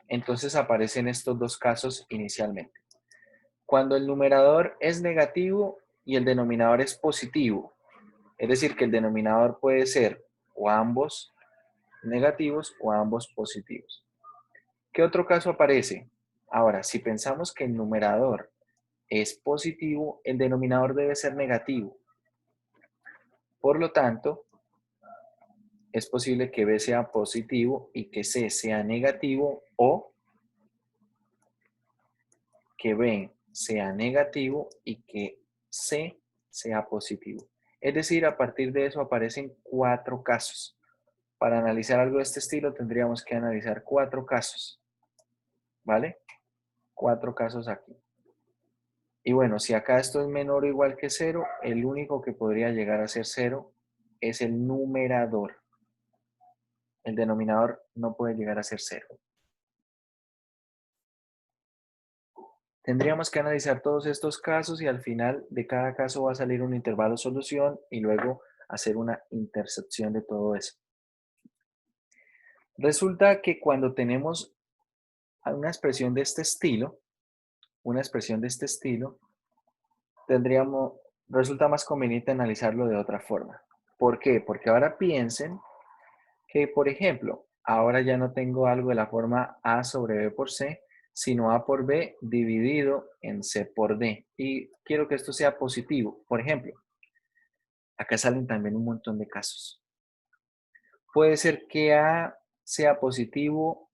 Entonces aparecen estos dos casos inicialmente. Cuando el numerador es negativo y el denominador es positivo, es decir, que el denominador puede ser o ambos negativos o ambos positivos. ¿Qué otro caso aparece? Ahora, si pensamos que el numerador es positivo, el denominador debe ser negativo. Por lo tanto, es posible que B sea positivo y que C sea negativo o que B sea negativo y que C sea positivo. Es decir, a partir de eso aparecen 4 casos. Para analizar algo de este estilo tendríamos que analizar 4 casos. ¿Vale? 4 casos aquí. Y bueno, si acá esto es menor o igual que 0, el único que podría llegar a ser 0 es el numerador. El denominador no puede llegar a ser 0. Tendríamos que analizar todos estos casos y al final de cada caso va a salir un intervalo solución y luego hacer una intersección de todo eso. Resulta que cuando tenemos una expresión de este estilo, resulta más conveniente analizarlo de otra forma. ¿Por qué? Porque ahora piensen que, por ejemplo, ahora ya no tengo algo de la forma A sobre B por C, sino A por B dividido en C por D. Y quiero que esto sea positivo. Por ejemplo, acá salen también un montón de casos. Puede ser que A sea positivo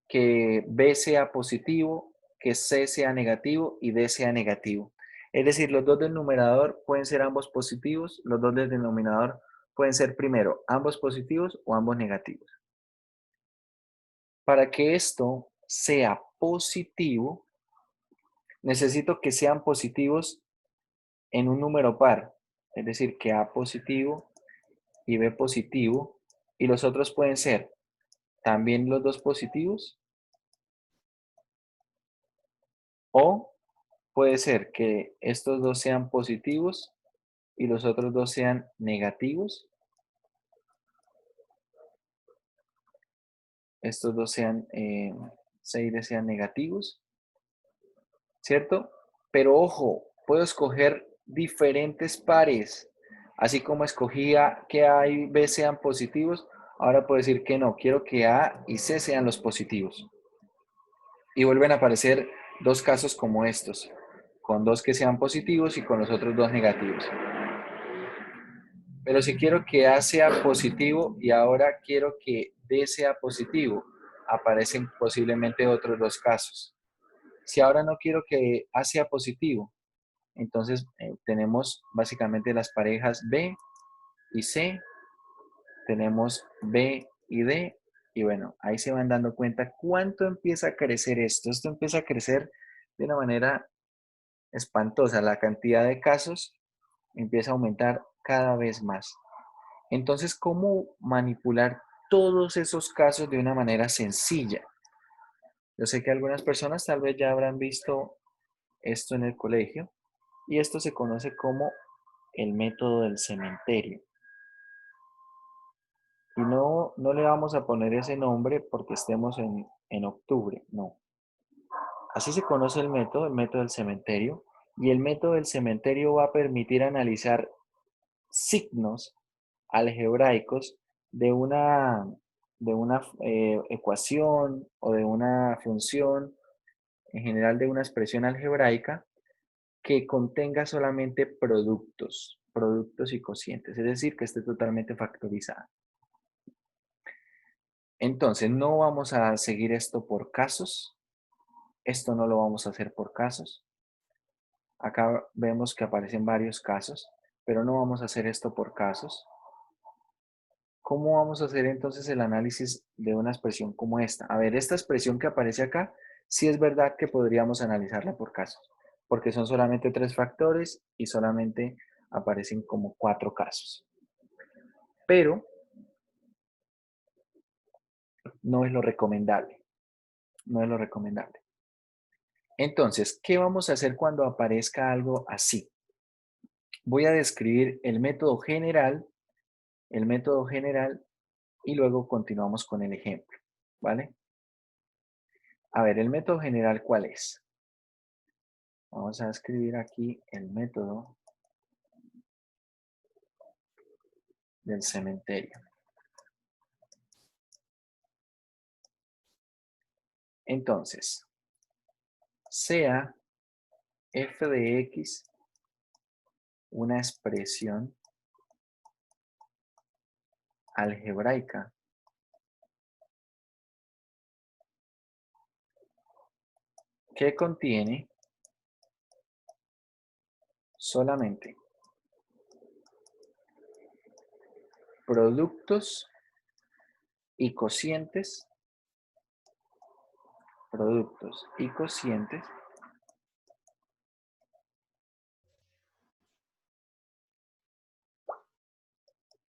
que B sea positivo, que C sea negativo y D sea negativo. Es decir, los dos del numerador pueden ser ambos positivos, los dos del denominador pueden ser primero ambos positivos o ambos negativos. Para que esto sea positivo, necesito que sean positivos en un número par, es decir, que A positivo y B positivo, y los otros pueden ser también los dos positivos, o puede ser que estos dos sean positivos y los otros dos sean negativos. Estos dos sean, C y D sean negativos, ¿cierto? Pero ojo, puedo escoger diferentes pares. Así como escogía que A y B sean positivos, ahora puedo decir que no, quiero que A y C sean los positivos. Y vuelven a aparecer dos casos como estos, con dos que sean positivos y con los otros dos negativos. Pero si quiero que A sea positivo y ahora quiero que D sea positivo, aparecen posiblemente otros dos casos. Si ahora no quiero que A sea positivo, entonces tenemos básicamente las parejas B y C, tenemos B y D, y bueno, ahí se van dando cuenta cuánto empieza a crecer esto. Esto empieza a crecer de una manera espantosa. La cantidad de casos empieza a aumentar cada vez más. Entonces, ¿cómo manipular todos esos casos de una manera sencilla? Yo sé que algunas personas tal vez ya habrán visto esto en el colegio y esto se conoce como el método del cementerio. Y no le vamos a poner ese nombre porque estemos en octubre, no. Así se conoce el método del cementerio, y el método del cementerio va a permitir analizar signos algebraicos de una ecuación o de una función, en general de una expresión algebraica, que contenga solamente productos y cocientes, es decir, que esté totalmente factorizada. Entonces, no vamos a seguir esto por casos, esto no lo vamos a hacer por casos. Acá vemos que aparecen varios casos, pero no vamos a hacer esto por casos. ¿Cómo vamos a hacer entonces el análisis de una expresión como esta? A ver, esta expresión que aparece acá, sí es verdad que podríamos analizarla por casos, porque son solamente 3 factores y solamente aparecen como 4 casos. Pero no es lo recomendable. No es lo recomendable. Entonces, ¿qué vamos a hacer cuando aparezca algo así? Voy a describir el método general, y luego continuamos con el ejemplo, ¿vale? A ver, el método general, ¿cuál es? Vamos a escribir aquí el método del cementerio. Entonces, sea f de x una expresión algebraica que contiene solamente productos y cocientes,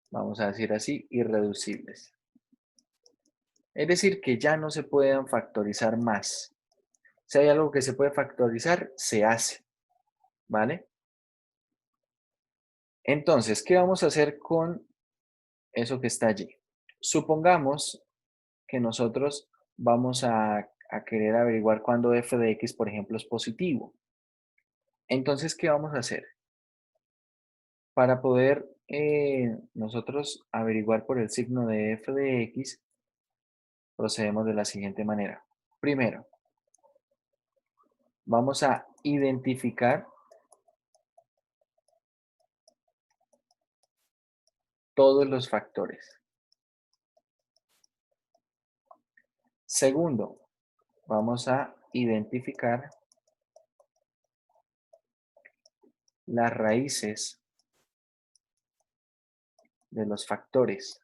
vamos a decir así, irreducibles. Es decir, que ya no se pueden factorizar más. Si hay algo que se puede factorizar, se hace, ¿vale? Entonces, ¿qué vamos a hacer con eso que está allí? Supongamos que nosotros vamos a querer averiguar cuándo f de x, por ejemplo, es positivo. Entonces, ¿qué vamos a hacer? Para poder nosotros averiguar por el signo de f de x, procedemos de la siguiente manera. Primero, vamos a identificar todos los factores. Segundo, vamos a identificar las raíces de los factores.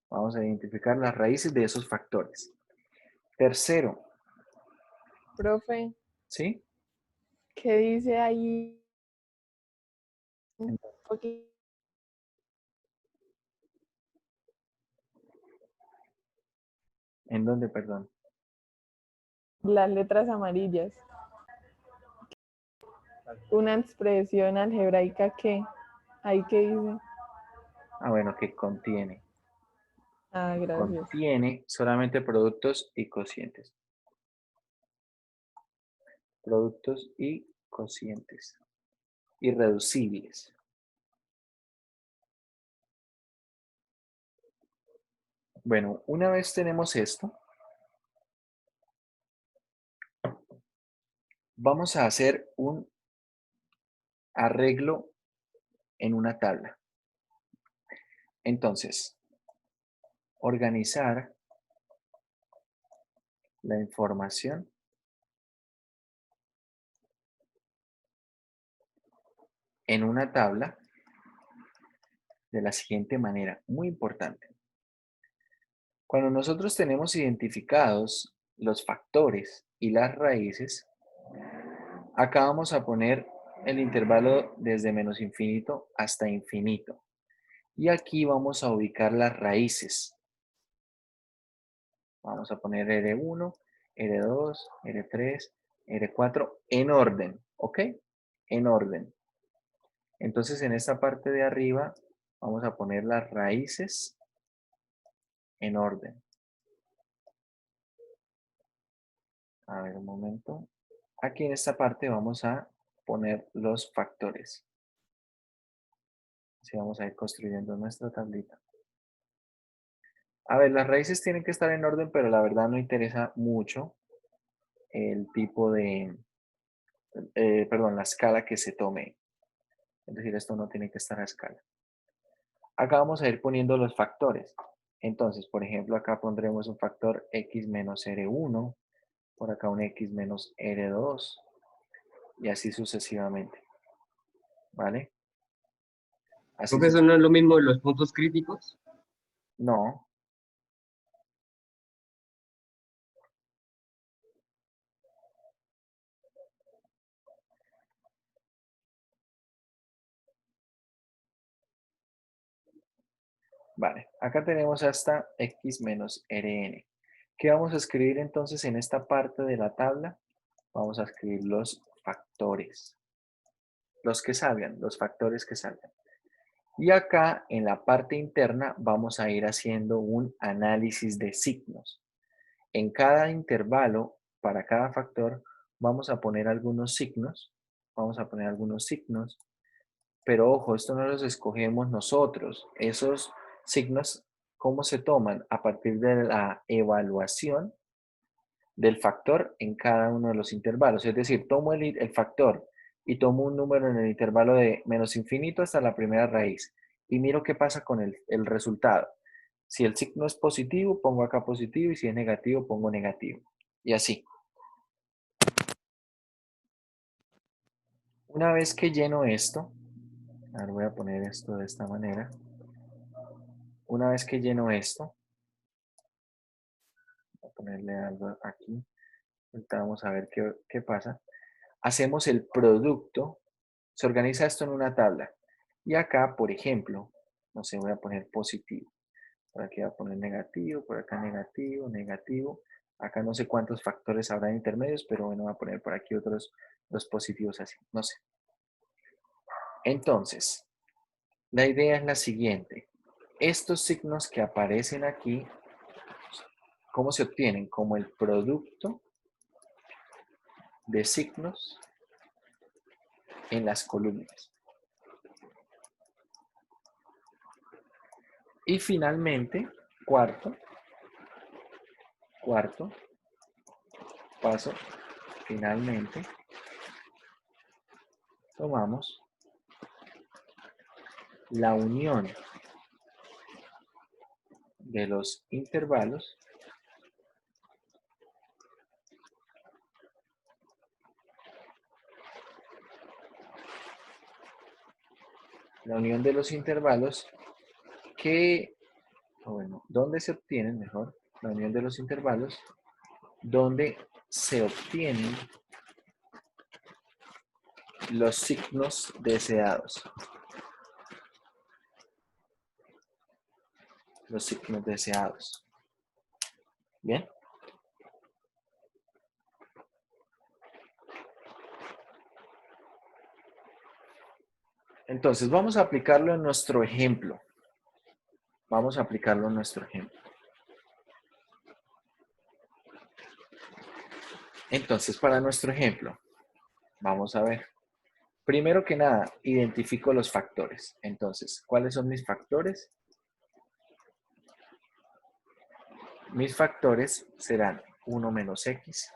Vamos a identificar las raíces de esos factores. Tercero, Profe, ¿sí? ¿qué dice ahí? Porque ¿En dónde, perdón? las letras amarillas. Una expresión algebraica que, ahí que dice. Ah, bueno, que contiene. Ah, gracias. Contiene solamente productos y cocientes. Productos y cocientes. Irreducibles. Bueno, una vez tenemos esto, vamos a hacer un arreglo en una tabla. Entonces, organizar la información en una tabla de la siguiente manera, muy importante. Cuando nosotros tenemos identificados los factores y las raíces, acá vamos a poner el intervalo desde menos infinito hasta infinito. Y aquí vamos a ubicar las raíces. Vamos a poner R1, R2, R3, R4 en orden, ¿ok? En orden. Entonces en esta parte de arriba vamos a poner las raíces en orden. A ver un momento. Aquí en esta parte vamos a poner los factores. Así vamos a ir construyendo nuestra tablita. A ver, las raíces tienen que estar en orden, pero la verdad no interesa mucho el tipo de, perdón, la escala que se tome. Es decir, esto no tiene que estar a escala. Acá vamos a ir poniendo los factores. Entonces, por ejemplo, acá pondremos un factor x menos R1, por acá un x menos R2, y así sucesivamente. ¿Vale? Así Porque eso no es lo mismo de los puntos críticos. No. Vale, acá tenemos hasta x menos Rn. ¿Qué vamos a escribir entonces en esta parte de la tabla? Vamos a escribir los factores. Los que salgan, los factores que salgan. Y acá en la parte interna vamos a ir haciendo un análisis de signos. En cada intervalo, para cada factor, vamos a poner algunos signos. Vamos a poner algunos signos. Pero ojo, esto no los escogemos nosotros. Esos signos, ¿cómo se toman? A partir de la evaluación del factor en cada uno de los intervalos. Es decir, tomo el factor y tomo un número en el intervalo de menos infinito hasta la primera raíz y miro qué pasa con el resultado. Si el signo es positivo, pongo acá positivo y si es negativo, pongo negativo. Y así. Una vez que lleno esto, ahora voy a poner esto de esta manera. Una vez que lleno esto, voy a ponerle algo aquí. Ahorita vamos a ver qué pasa. Hacemos el producto. Se organiza esto en una tabla. Y acá, por ejemplo, no sé, voy a poner positivo. Por aquí voy a poner negativo, por acá negativo, negativo. Acá no sé cuántos factores habrá intermedios, pero bueno, voy a poner por aquí otros dos positivos así. No sé. Entonces, la idea es la siguiente. Estos signos que aparecen aquí, ¿cómo se obtienen? Como el producto de signos en las columnas. Y finalmente, cuarto paso, finalmente, tomamos la unión de los intervalos la unión de los intervalos ¿dónde se obtienen, mejor? La unión de los intervalos, donde se obtienen los signos deseados. Los signos deseados. ¿Bien? Entonces, vamos a aplicarlo en nuestro ejemplo. Vamos a aplicarlo en nuestro ejemplo. Entonces, para nuestro ejemplo, vamos a ver. Primero que nada, identifico los factores. Entonces, ¿cuáles son mis factores? Mis factores serán 1 menos x,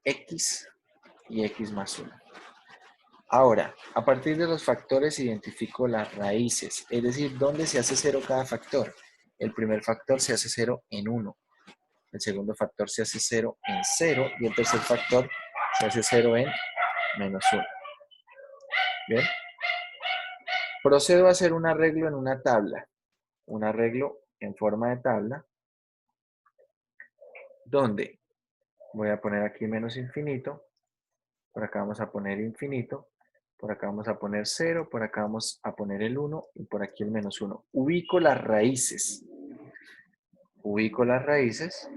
x y x más 1. Ahora, a partir de los factores identifico las raíces, es decir, ¿dónde se hace 0 cada factor? El primer factor se hace 0 en 1, el segundo factor se hace 0 en 0 y el tercer factor se hace 0 en menos 1. ¿Bien? Procedo a hacer un arreglo en una tabla, un arreglo en forma de tabla, donde voy a poner aquí menos infinito, por acá vamos a poner infinito, por acá vamos a poner 0, por acá vamos a poner el 1 y por aquí el menos 1. Ubico las raíces. Ubico las raíces.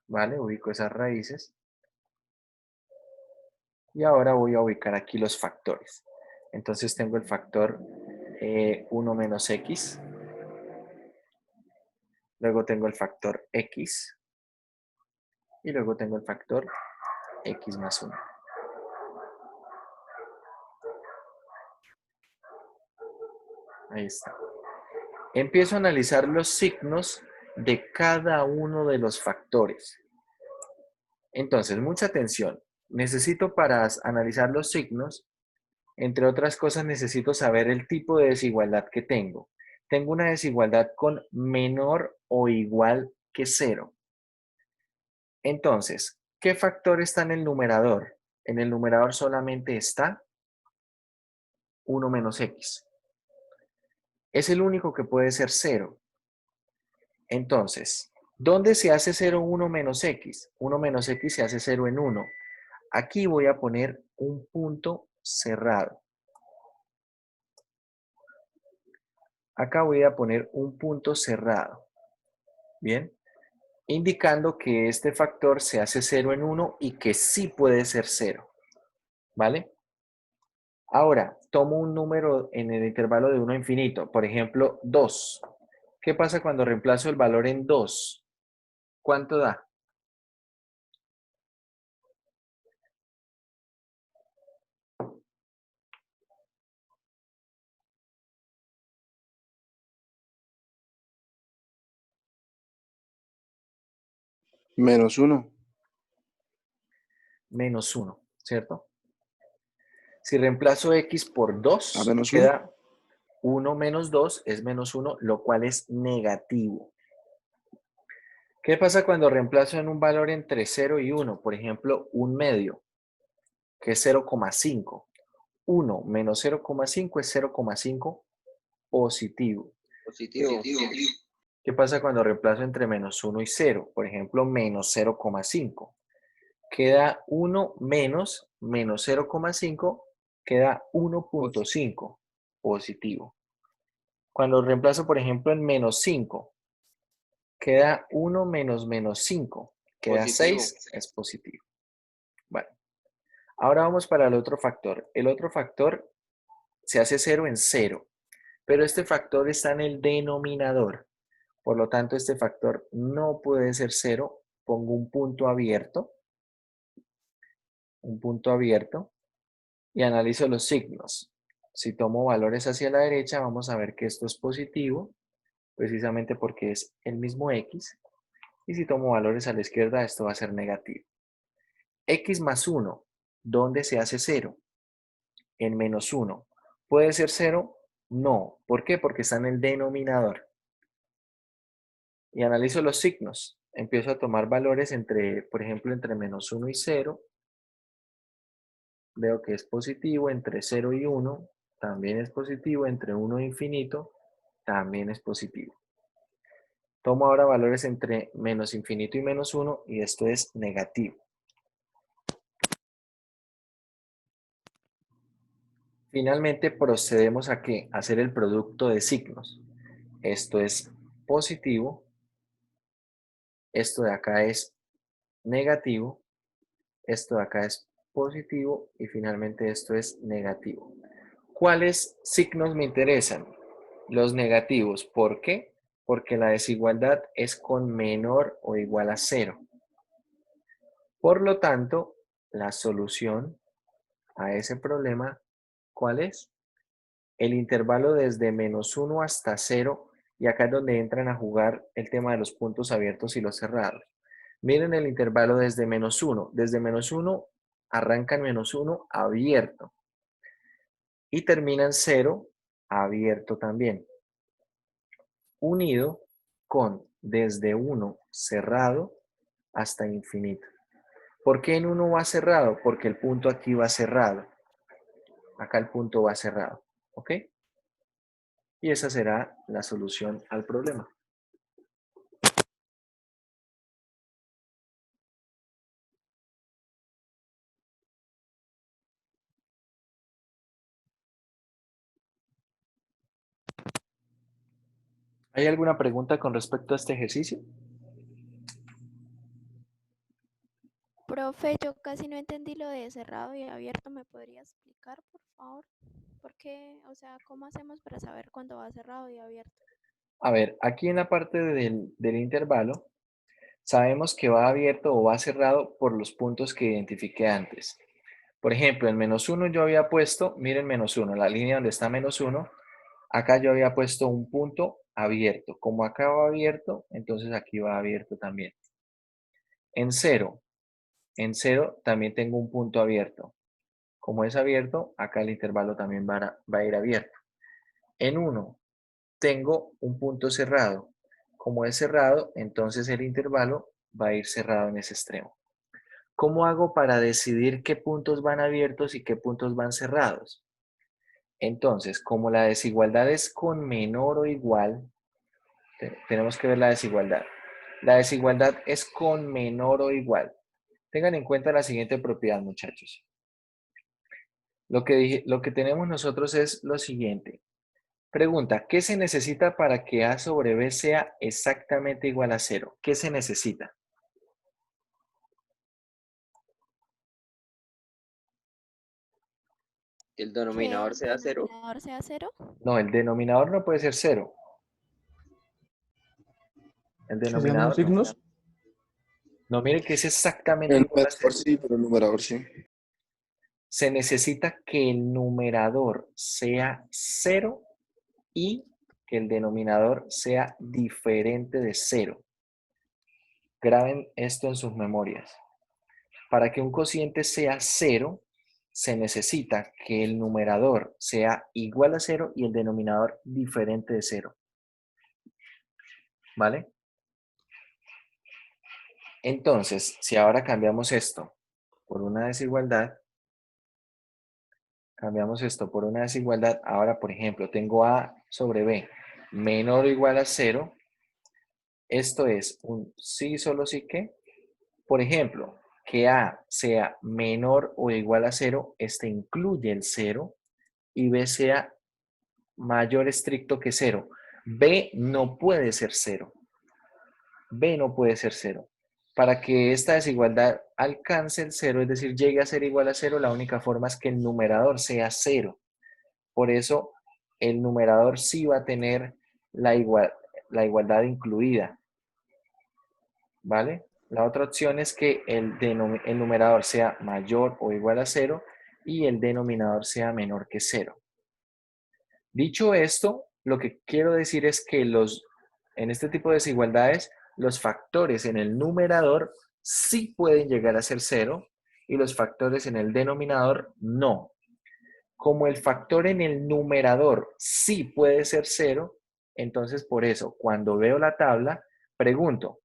¿Vale? Ubico esas raíces. Y ahora voy a ubicar aquí los factores. Entonces tengo el factor 1 menos x. Luego tengo el factor x. Y luego tengo el factor x más 1. Ahí está. Empiezo a analizar los signos de cada uno de los factores. Entonces, mucha atención. Necesito para analizar los signos, entre otras cosas, necesito saber el tipo de desigualdad que tengo. Tengo una desigualdad con menor o igual que 0. Entonces, ¿qué factor está en el numerador? En el numerador solamente está 1 menos x. Es el único que puede ser 0. Entonces, ¿dónde se hace 0, 1 menos x? 1 menos x se hace 0 en 1. Aquí voy a poner un punto cerrado. Acá voy a poner un punto cerrado. Bien. Indicando que este factor se hace 0 en 1 y que sí puede ser 0. ¿Vale? Ahora, tomo un número en el intervalo de 1 a infinito. Por ejemplo, 2. ¿Qué pasa cuando reemplazo el valor en 2? ¿Cuánto da? Menos 1. Menos 1, ¿cierto? Si reemplazo x por 2, ¿A menos 1? queda 1 menos 2 es menos 1, lo cual es negativo. ¿Qué pasa cuando reemplazo en un valor entre 0 y 1? Por ejemplo, un medio, que es 0,5. 1 menos 0,5 es 0,5 positivo. Positivo. ¿Qué pasa cuando reemplazo entre menos 1 y 0? Por ejemplo, menos 0,5. Queda 1 menos 0,5, queda 1,5 positivo. Cuando reemplazo, por ejemplo, en menos 5, queda 1 menos menos 5, queda Positivo. 6, es positivo. Bueno, ahora vamos para el otro factor. El otro factor se hace 0 en 0, pero este factor está en el denominador. Por lo tanto, este factor no puede ser 0. Pongo un punto abierto y analizo los signos. Si tomo valores hacia la derecha, vamos a ver que esto es positivo, precisamente porque es el mismo x. Y si tomo valores a la izquierda, esto va a ser negativo. X más 1, ¿dónde se hace 0? En menos 1. ¿Puede ser 0? No. ¿Por qué? Porque está en el denominador. Y analizo los signos. Empiezo a tomar valores entre, por ejemplo, entre menos 1 y 0. veo que es positivo entre 0 y 1, también es positivo, entre 1 e infinito, también es positivo. Tomo ahora valores entre menos infinito y menos 1 y esto es negativo. Finalmente procedemos a ¿qué? A hacer el producto de signos. Esto es positivo, esto de acá es negativo, esto de acá es positivo y finalmente esto es negativo. ¿Cuáles signos me interesan? Los negativos. ¿Por qué? Porque la desigualdad es con menor o igual a 0. Por lo tanto, la solución a ese problema, ¿cuál es? El intervalo desde menos 1 hasta 0, y acá es donde entran a jugar el tema de los puntos abiertos y los cerrados. Miren el intervalo desde menos 1. Desde menos 1 arranca en menos 1 abierto y termina en 0 abierto también, unido con desde 1 cerrado hasta infinito. ¿Por qué en 1 va cerrado? Porque el punto aquí va cerrado. Acá el punto va cerrado. ¿Ok? Y esa será la solución al problema. ¿Hay alguna pregunta con respecto a este ejercicio? Profe, yo casi no entendí lo de cerrado y abierto. ¿Me podría explicar, por favor? ¿Por qué? O sea, ¿cómo hacemos para saber cuándo va cerrado y abierto? A ver, aquí en la parte del intervalo, sabemos que va abierto o va cerrado por los puntos que identifiqué antes. Por ejemplo, en menos 1 yo había puesto, miren menos 1, la línea donde está menos 1, acá yo había puesto un punto abierto. Como acá va abierto, entonces aquí va abierto también. En 0 también tengo un punto abierto. Como es abierto, acá el intervalo también va a ir abierto. En 1 tengo un punto cerrado. Como es cerrado, entonces el intervalo va a ir cerrado en ese extremo. ¿Cómo hago para decidir qué puntos van abiertos y qué puntos van cerrados? Entonces, como la desigualdad es con menor o igual, tenemos que ver la desigualdad. La desigualdad es con menor o igual. Tengan en cuenta la siguiente propiedad, muchachos. Lo que tenemos nosotros es lo siguiente. Pregunta, ¿qué se necesita para que A sobre B sea exactamente igual a 0? ¿Qué se necesita? ¿El ¿Que denominador el sea 0? denominador sea 0? No, el denominador no puede ser 0. El ¿Que sean los denominador no. signos? No, mire que es exactamente El igual a 0. numerador sí, pero el numerador sí. Se necesita que el numerador sea 0 y que el denominador sea diferente de 0. Graben esto en sus memorias. Para que un cociente sea 0, se necesita que el numerador sea igual a 0 y el denominador diferente de 0. ¿Vale? Entonces, si ahora cambiamos esto por una desigualdad, ahora, por ejemplo, tengo A sobre B menor o igual a 0. Esto es un sí, solo sí que. Por ejemplo, que A sea menor o igual a 0, este incluye el 0, y B sea mayor estricto que 0. B no puede ser 0. B no puede ser 0. Para que esta desigualdad alcance el 0, es decir, llegue a ser igual a 0, la única forma es que el numerador sea 0. Por eso, el numerador sí va a tener la igualdad incluida. ¿Vale? La otra opción es que el numerador sea mayor o igual a 0 y el denominador sea menor que 0. Dicho esto, lo que quiero decir es que en este tipo de desigualdades, los factores en el numerador sí pueden llegar a ser 0 y los factores en el denominador no. Como el factor en el numerador sí puede ser 0, entonces por eso, cuando veo la tabla, pregunto,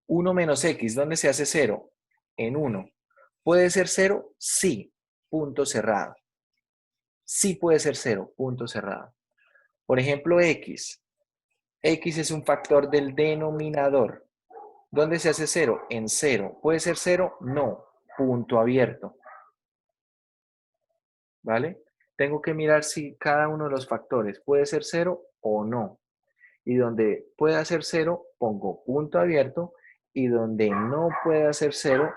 1 menos x, ¿dónde se hace 0? En 1. ¿Puede ser 0? Sí. punto cerrado. Sí puede ser 0, punto cerrado. Por ejemplo, x. X es un factor del denominador. ¿Dónde se hace 0? En 0. ¿Puede ser 0? No. Punto abierto. ¿Vale? Tengo que mirar si cada uno de los factores puede ser 0 o no. Y donde pueda ser 0, pongo punto abierto. Y donde no pueda ser 0,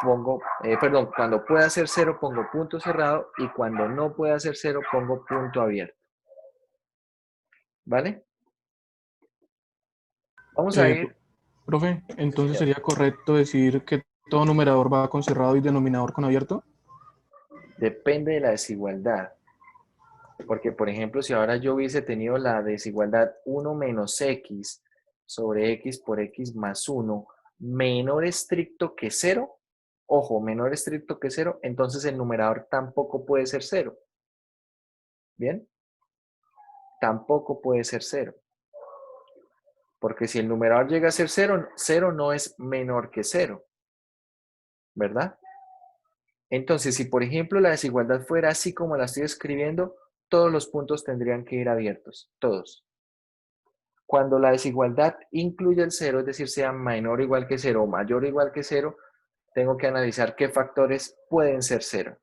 pongo, cuando pueda ser 0, pongo punto cerrado. Y cuando no pueda ser 0, pongo punto abierto. ¿Vale? Vamos a ir. Profe, entonces señor. sería correcto decir que todo numerador va con cerrado y denominador con abierto. Depende de la desigualdad. Porque, por ejemplo, si ahora yo hubiese tenido la desigualdad 1 menos x sobre x por x más 1 menor estricto que 0, ojo, menor estricto que 0, entonces el numerador tampoco puede ser 0. ¿Bien? Tampoco puede ser 0. Porque si el numerador llega a ser 0, 0 no es menor que 0. ¿Verdad? Entonces, si por ejemplo la desigualdad fuera así como la estoy escribiendo, todos los puntos tendrían que ir abiertos, todos. Cuando la desigualdad incluye el 0, es decir, sea menor o igual que 0 o mayor o igual que 0, tengo que analizar qué factores pueden ser 0.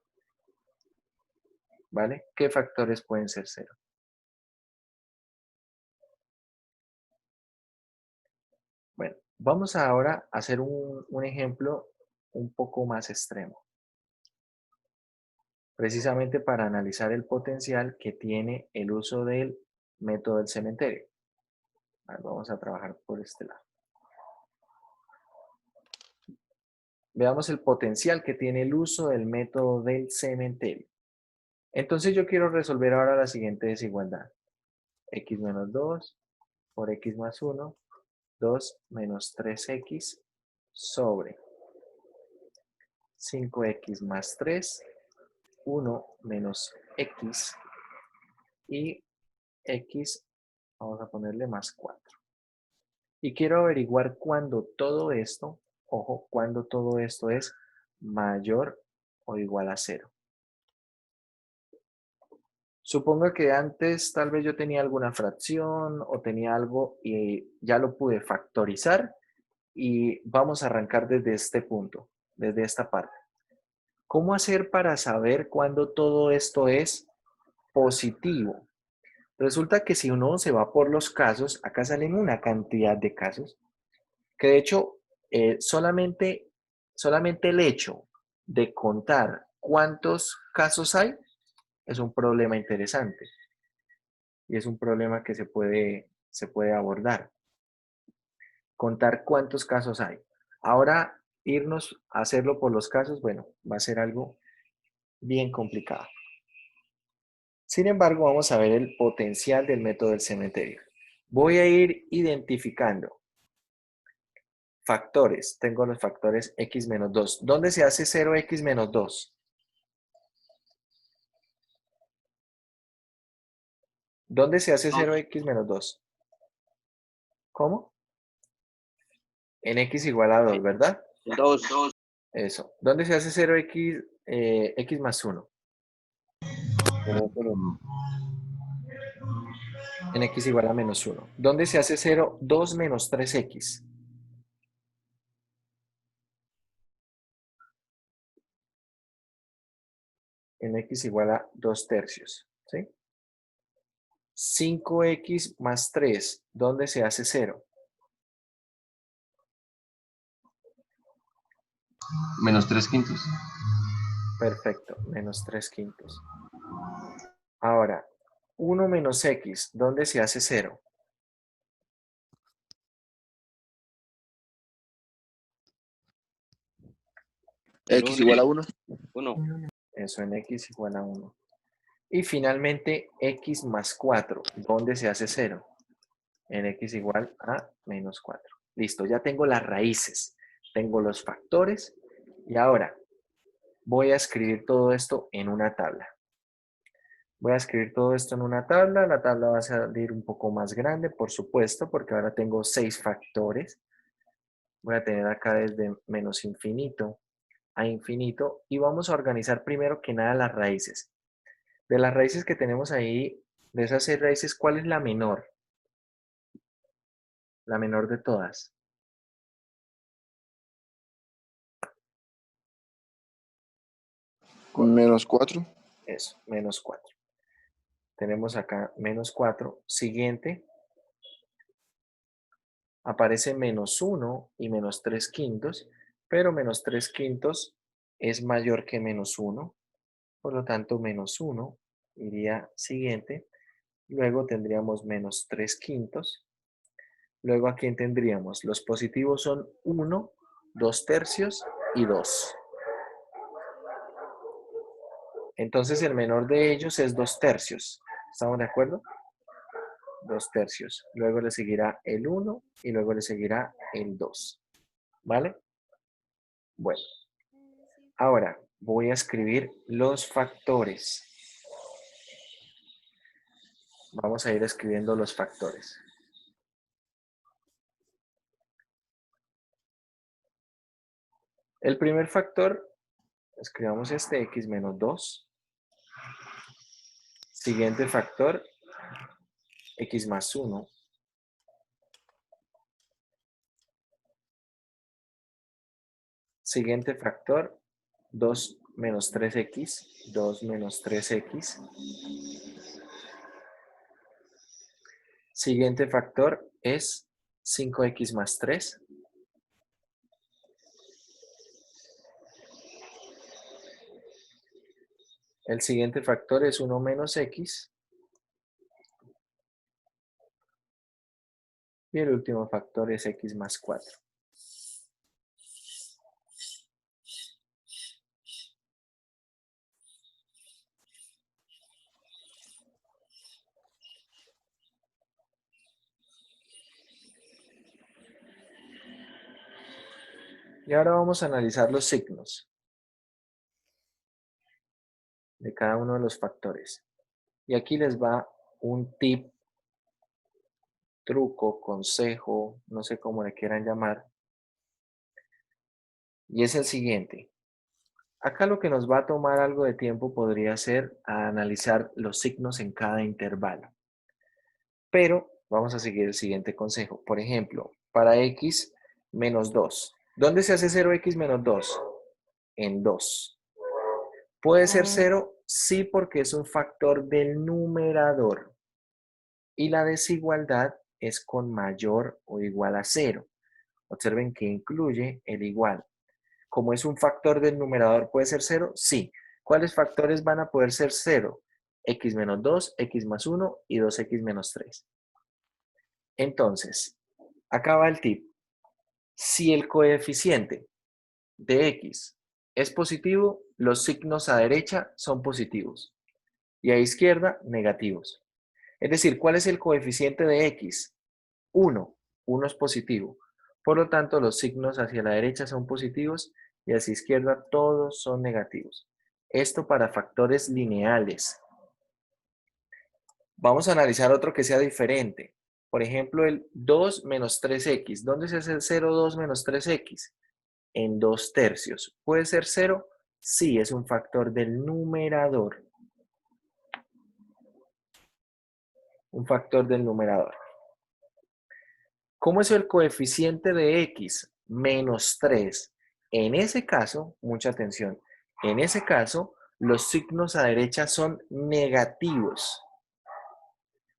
¿Vale? ¿Qué factores pueden ser 0? Bueno, vamos ahora a hacer un ejemplo un poco más extremo. Precisamente para analizar el potencial que tiene el uso del método del cementerio. Vamos a trabajar por este lado. Veamos el potencial que tiene el uso del método del cementerio. Entonces yo quiero resolver ahora la siguiente desigualdad. X menos 2 por X más 1, 2 menos 3X sobre 5X más 3, 1 menos X y X, vamos a ponerle más 4. Y quiero averiguar cuándo todo esto, ojo, cuándo todo esto es mayor o igual a 0. Supongo que antes tal vez yo tenía alguna fracción o tenía algo y ya lo pude factorizar y vamos a arrancar desde este punto, desde esta parte. ¿Cómo hacer para saber cuándo todo esto es positivo? Resulta que si uno se va por los casos, acá salen una cantidad de casos, que de hecho solamente el hecho de contar cuántos casos hay es un problema interesante. Y es un problema que se puede abordar. Contar cuántos casos hay. Ahora, irnos a hacerlo por los casos, bueno, va a ser algo bien complicado. Sin embargo, vamos a ver el potencial del método del cementerio. Voy a ir identificando factores. Tengo los factores x menos 2. ¿Dónde se hace 0x menos 2? ¿Dónde se hace 0x menos 2? ¿Cómo? En x igual a 2, ¿verdad? 2. Eso. ¿Dónde se hace 0x x más 1? En x igual a menos 1. ¿Dónde se hace 0? 2 menos 3x. En x igual a 2 tercios. ¿Sí? 5x más 3. ¿Dónde se hace 0? Menos 3/5. Perfecto. Menos 3/5. Ahora, 1 menos x. ¿Dónde se hace 0? X igual a 1. 1. Eso, en x igual a 1. Y finalmente, x más 4. ¿Dónde se hace 0? En x igual a menos 4. Listo, ya tengo las raíces. Tengo los factores. Y ahora voy a escribir todo esto en una tabla. Voy a escribir todo esto en una tabla. La tabla va a salir un poco más grande, por supuesto, porque ahora tengo 6 factores. Voy a tener acá desde menos infinito a infinito y vamos a organizar primero que nada las raíces. De las raíces que tenemos ahí, de esas 6 raíces, ¿cuál es la menor? La menor de todas. -4. Eso, -4. Tenemos acá -4. Siguiente. Aparece -1 y -3/5, pero -3/5 es mayor que -1. Por lo tanto, -1 iría siguiente. Luego tendríamos -3/5. Luego, ¿a quién tendríamos? Los positivos son 1, 2/3 y 2. Entonces, el menor de ellos es 2/3. ¿Estamos de acuerdo? 2/3. Luego le seguirá el 1 y luego le seguirá el 2. ¿Vale? Bueno. Ahora voy a escribir los factores. Vamos a ir escribiendo los factores. El primer factor, escribamos este, x menos 2. Siguiente factor, x más 1. Siguiente factor, 2 menos 3x. 2 menos 3x. Siguiente factor es 5x más 3. El siguiente factor es 1 menos x. Y el último factor es x más 4. Y ahora vamos a analizar los signos de cada uno de los factores. Y aquí les va un tip, truco, consejo, no sé cómo le quieran llamar. Y es el siguiente. Acá lo que nos va a tomar algo de tiempo podría ser analizar los signos en cada intervalo. Pero vamos a seguir el siguiente consejo. Por ejemplo, para x menos 2. ¿Dónde se hace 0x menos 2? En 2. ¿Puede ser 0? Sí, porque es un factor del numerador. Y la desigualdad es con mayor o igual a 0. Observen que incluye el igual. Como es un factor del numerador, ¿puede ser 0? Sí. ¿Cuáles factores van a poder ser 0? X menos 2, x más 1 y 2x menos 3. Entonces, acá va el tip. Si el coeficiente de x es positivo, los signos a derecha son positivos y a izquierda negativos. Es decir, ¿cuál es el coeficiente de x? 1. 1 es positivo. Por lo tanto, los signos hacia la derecha son positivos y hacia izquierda todos son negativos. Esto para factores lineales. Vamos a analizar otro que sea diferente. Por ejemplo, el 2 menos 3x. ¿Dónde se hace el 0, 2 menos 3x? En 2/3. ¿Puede ser 0? Sí, es un factor del numerador. Un factor del numerador. ¿Cómo es el coeficiente de x? Menos 3. En ese caso, mucha atención, en ese caso, los signos a derecha son negativos.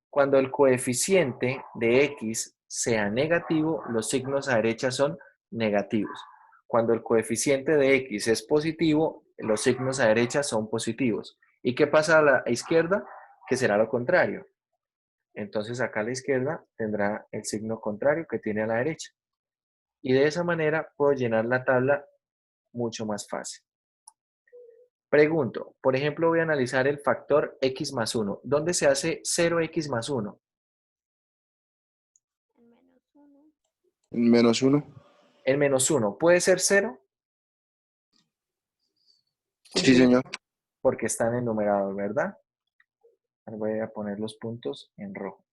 Cuando el coeficiente de x sea negativo, los signos a derecha son negativos. Cuando el coeficiente de x es positivo, los signos a derecha son positivos. ¿Y qué pasa a la izquierda? Que será lo contrario. Entonces acá a la izquierda tendrá el signo contrario que tiene a la derecha. Y de esa manera puedo llenar la tabla mucho más fácil. Pregunto, por ejemplo, voy a analizar el factor x más 1. ¿Dónde se hace 0x más 1? En -1. El menos 1. ¿Puede ser 0? Sí, señor. Porque está en el numerador, ¿verdad? Voy a poner los puntos en rojo.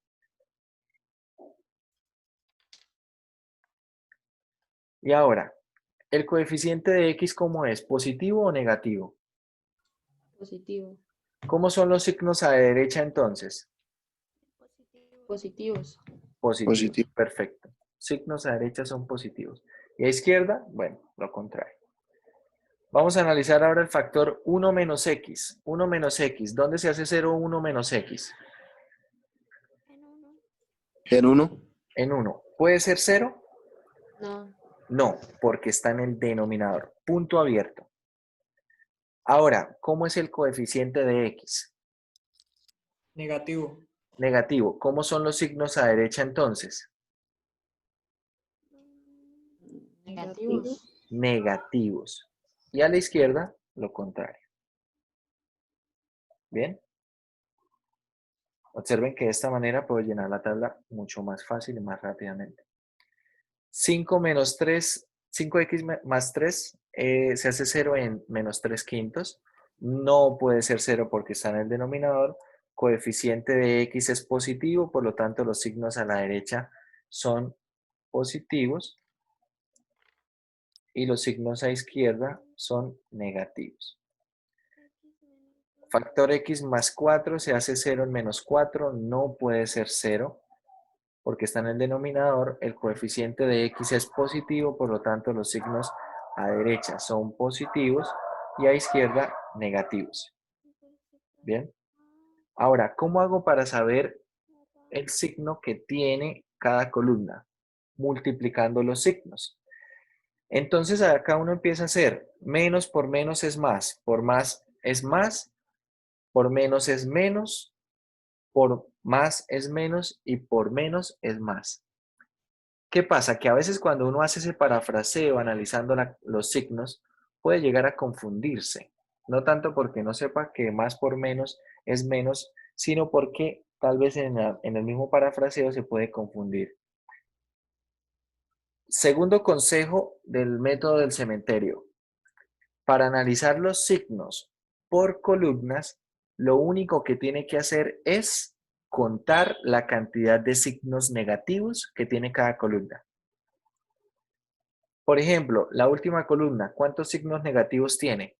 Y ahora, ¿El coeficiente de x cómo es? ¿Positivo o negativo? Positivo. ¿Cómo son los signos a la derecha entonces? Positivos. Positivos, Positivo. perfecto. Signos a derecha son positivos. ¿Y a izquierda? Bueno, lo contrario. Vamos a analizar ahora el factor 1 menos x. 1 menos x. ¿Dónde se hace 0, 1 menos x? En 1. En 1. ¿Puede ser 0? No. No, porque está en el denominador. Punto abierto. Ahora, ¿cómo es el coeficiente de x? Negativo. Negativo. ¿Cómo son los signos a derecha entonces? Negativos. Negativos. Y a la izquierda, lo contrario. ¿Bien? Observen que de esta manera puedo llenar la tabla mucho más fácil y más rápidamente. 5 menos 3, 5x más 3 se hace 0 en menos 3 quintos. No puede ser 0 porque está en el denominador. Coeficiente de x es positivo, por lo tanto los signos a la derecha son positivos y los signos a izquierda son negativos. Factor x más 4 se hace 0 en menos 4, no puede ser 0 porque está en el denominador. El coeficiente de x es positivo, por lo tanto los signos a derecha son positivos y a izquierda negativos. Bien. Ahora, ¿cómo hago para saber el signo que tiene cada columna? Multiplicando los signos. Entonces acá uno empieza a hacer menos por menos es más es más, por menos es menos, por más es menos y por menos es más. ¿Qué pasa? Que a veces cuando uno hace ese parafraseo analizando los signos, puede llegar a confundirse. No tanto porque no sepa que más por menos es menos, sino porque tal vez en el mismo parafraseo se puede confundir. Segundo consejo del método del cementerio. Para analizar los signos por columnas, lo único que tiene que hacer es contar la cantidad de signos negativos que tiene cada columna. Por ejemplo, la última columna, ¿cuántos signos negativos tiene?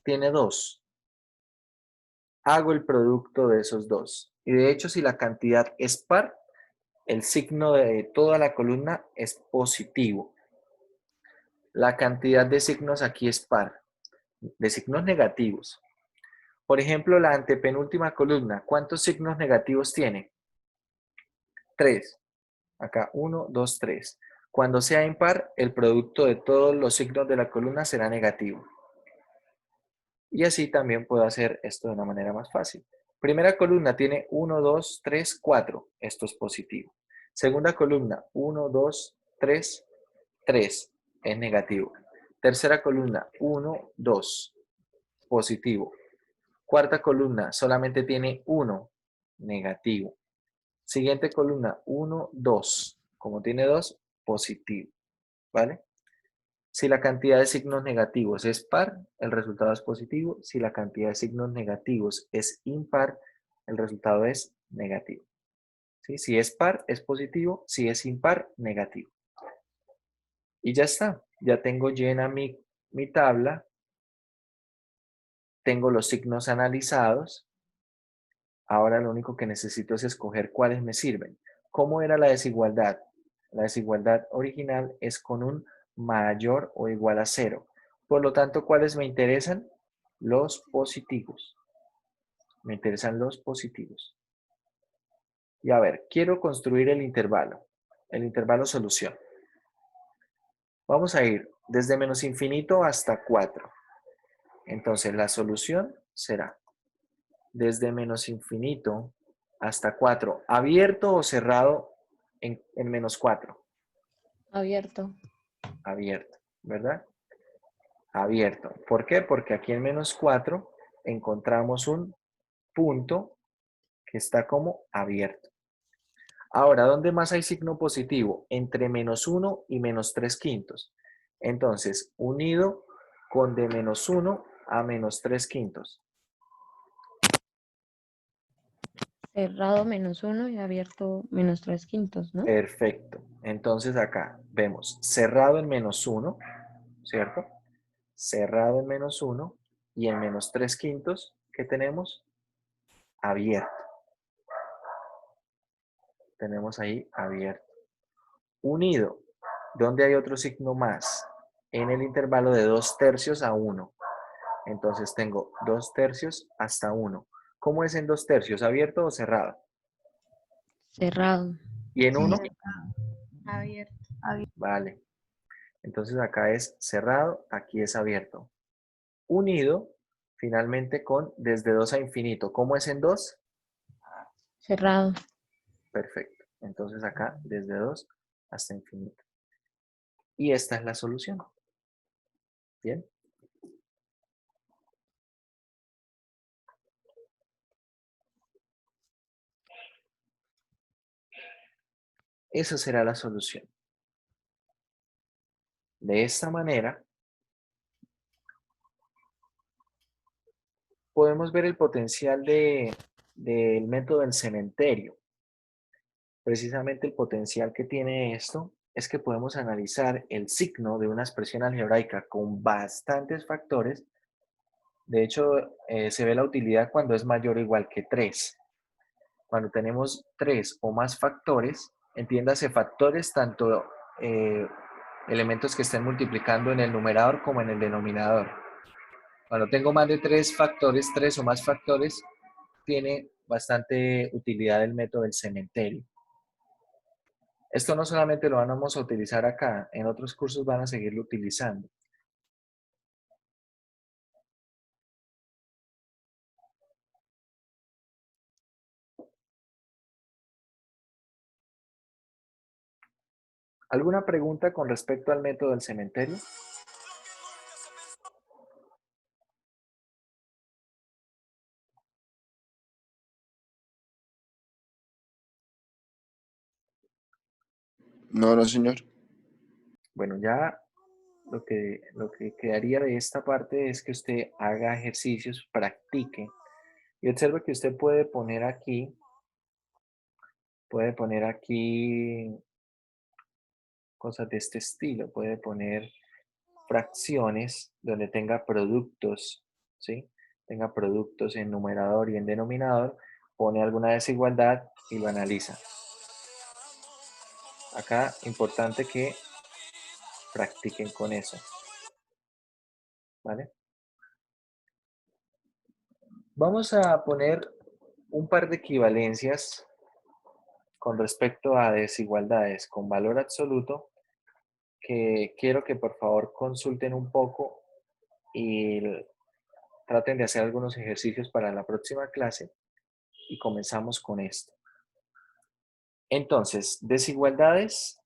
Tiene 2. Hago el producto de esos 2. Y de hecho, si la cantidad es par, el signo de toda la columna es positivo. La cantidad de signos aquí es par, de signos negativos. Por ejemplo, la antepenúltima columna, ¿cuántos signos negativos tiene? 3. Acá 1, 2, 3. Cuando sea impar, el producto de todos los signos de la columna será negativo. Y así también puedo hacer esto de una manera más fácil. Primera columna tiene 1, 2, 3, 4. Esto es positivo. Segunda columna, 1, 2, 3, 3. Es negativo. Tercera columna, 1, 2. Positivo. Cuarta columna, solamente tiene 1. Negativo. Siguiente columna, 1, 2. Como tiene 2, positivo. ¿Vale? Si la cantidad de signos negativos es par, el resultado es positivo. Si la cantidad de signos negativos es impar, el resultado es negativo. ¿Sí? Si es par, es positivo. Si es impar, negativo. Y ya está. Ya tengo llena mi tabla. Tengo los signos analizados. Ahora lo único que necesito es escoger cuáles me sirven. ¿Cómo era la desigualdad? La desigualdad original es con un mayor o igual a 0. Por lo tanto, ¿cuáles me interesan? Los positivos. Me interesan los positivos. Y a ver, quiero construir el intervalo solución. Vamos a ir desde menos infinito hasta 4. Entonces, la solución será desde menos infinito hasta 4. ¿Abierto o cerrado en menos 4? Abierto. Abierto, ¿verdad? Abierto. ¿Por qué? Porque aquí en menos 4 encontramos un punto que está como abierto. Ahora, ¿dónde más hay signo positivo? Entre menos 1 y menos 3 quintos. Entonces, unido con de menos 1 a menos 3 quintos. Cerrado -1 y abierto -3/5, ¿no? Perfecto. Entonces acá vemos cerrado en -1, ¿cierto? Cerrado en -1 y en -3/5, ¿qué tenemos? Abierto. Tenemos ahí abierto. Unido. ¿Dónde hay otro signo más? En el intervalo de 2/3 a 1. Entonces tengo 2/3 hasta 1. ¿Cómo es en 2/3? ¿Abierto o cerrado? Cerrado. ¿Y en 1? Abierto. Vale. Entonces acá es cerrado, aquí es abierto. Unido, finalmente con desde 2 a infinito. ¿Cómo es en 2? Cerrado. Perfecto. Entonces acá desde 2 hasta infinito. Y esta es la solución. Bien. Esa será la solución. De esta manera, podemos ver el potencial del método del cementerio. Precisamente el potencial que tiene esto es que podemos analizar el signo de una expresión algebraica con bastantes factores. De hecho, se ve la utilidad cuando es mayor o igual que 3. Cuando tenemos 3 o más factores, entiéndase factores tanto elementos que estén multiplicando en el numerador como en el denominador. Cuando tengo más de 3 factores, 3 o más factores, tiene bastante utilidad el método del cementerio. Esto no solamente lo vamos a utilizar acá, en otros cursos van a seguirlo utilizando. ¿Alguna pregunta con respecto al método del cementerio? No, no, señor. Bueno, ya lo que quedaría de esta parte es que usted haga ejercicios, practique y observe que usted puede poner aquí cosas de este estilo, puede poner fracciones donde tenga productos, ¿sí? Tenga productos en numerador y en denominador, pone alguna desigualdad y lo analiza. Acá, importante que practiquen con eso, ¿vale? Vamos a poner un par de equivalencias con respecto a desigualdades con valor absoluto que quiero que por favor consulten un poco y traten de hacer algunos ejercicios para la próxima clase y comenzamos con esto. Entonces, desigualdades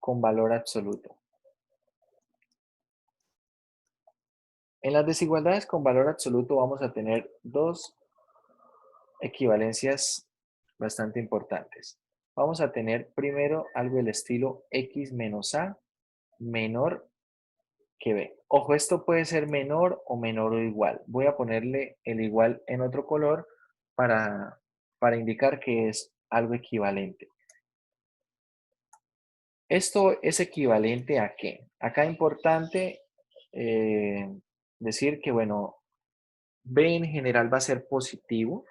con valor absoluto. En las desigualdades con valor absoluto vamos a tener dos equivalencias bastante importantes. Vamos a tener primero algo del estilo x menos a menor que b. Ojo, esto puede ser menor o igual. Voy a ponerle el igual en otro color para indicar que es algo equivalente. ¿Esto es equivalente a qué? Acá es importante decir que, bueno, b en general va a ser positivo.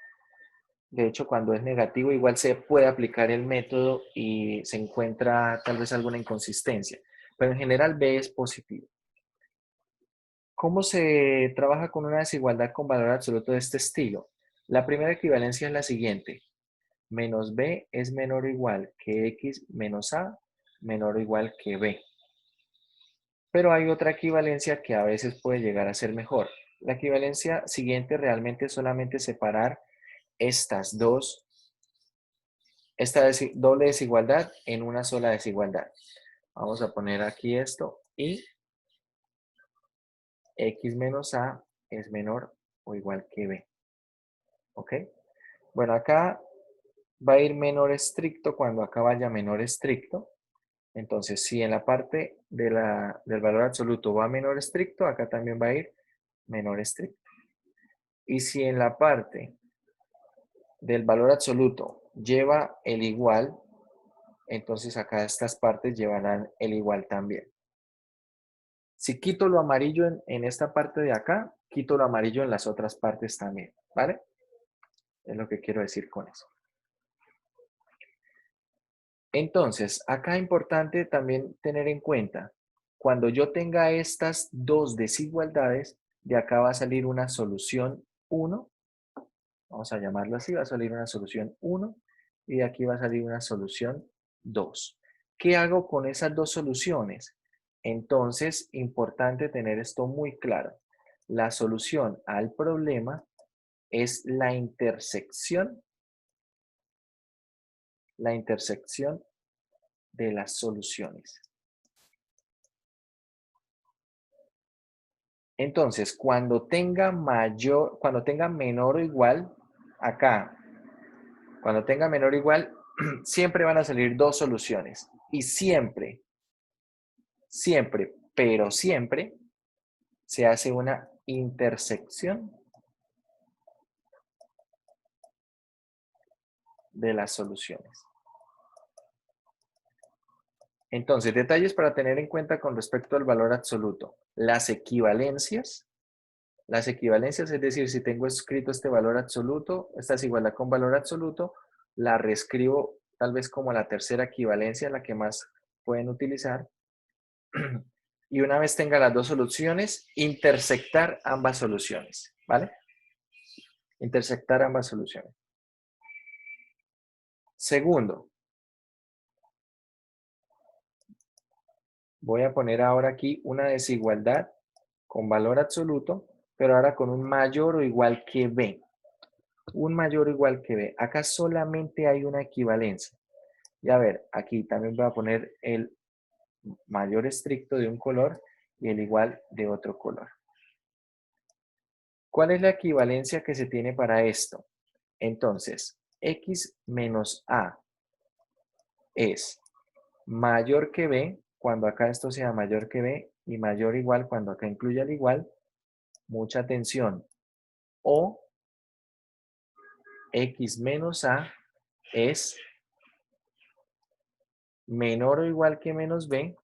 De hecho, cuando es negativo, igual se puede aplicar el método y se encuentra tal vez alguna inconsistencia. Pero en general b es positivo. ¿Cómo se trabaja con una desigualdad con valor absoluto de este estilo? La primera equivalencia es la siguiente. Menos b es menor o igual que x menos a menor o igual que b. Pero hay otra equivalencia que a veces puede llegar a ser mejor. La equivalencia siguiente realmente es solamente separar estas dos, esta doble desigualdad en una sola desigualdad. Vamos a poner aquí esto y x menos a es menor o igual que b. ¿Ok? Bueno, acá va a ir menor estricto cuando acá vaya menor estricto. Entonces, si en la parte del valor absoluto va menor estricto, acá también va a ir menor estricto. Y si en la parte del valor absoluto lleva el igual, entonces acá estas partes llevarán el igual también. Si quito lo amarillo en esta parte de acá, quito lo amarillo en las otras partes también, ¿vale? Es lo que quiero decir con eso. Entonces, acá es importante también tener en cuenta, cuando yo tenga estas dos desigualdades, de acá va a salir una solución 1, vamos a llamarlo así, va a salir una solución 1, y de aquí va a salir una solución 2. ¿Qué hago con esas dos soluciones? Entonces, importante tener esto muy claro. La solución al problema es la intersección de las soluciones. Entonces, cuando tenga menor o igual, acá, cuando tenga menor o igual, siempre van a salir dos soluciones. Y siempre, pero siempre, se hace una intersección de las soluciones. Entonces, detalles para tener en cuenta con respecto al valor absoluto. Las equivalencias, es decir, si tengo escrito este valor absoluto, esta desigualdad con valor absoluto, la reescribo tal vez como la tercera equivalencia, la que más pueden utilizar. Y una vez tenga las dos soluciones, intersectar ambas soluciones, ¿vale? Intersectar ambas soluciones. Segundo, voy a poner ahora aquí una desigualdad con valor absoluto, pero ahora con un mayor o igual que B. Un mayor o igual que B. Acá solamente hay una equivalencia. Y a ver, aquí también voy a poner el mayor estricto de un color y el igual de otro color. ¿Cuál es la equivalencia que se tiene para esto? Entonces, X menos A es mayor que B cuando acá esto sea mayor que B y mayor o igual cuando acá incluya el igual. Mucha atención. O X menos A es menor o igual que menos B.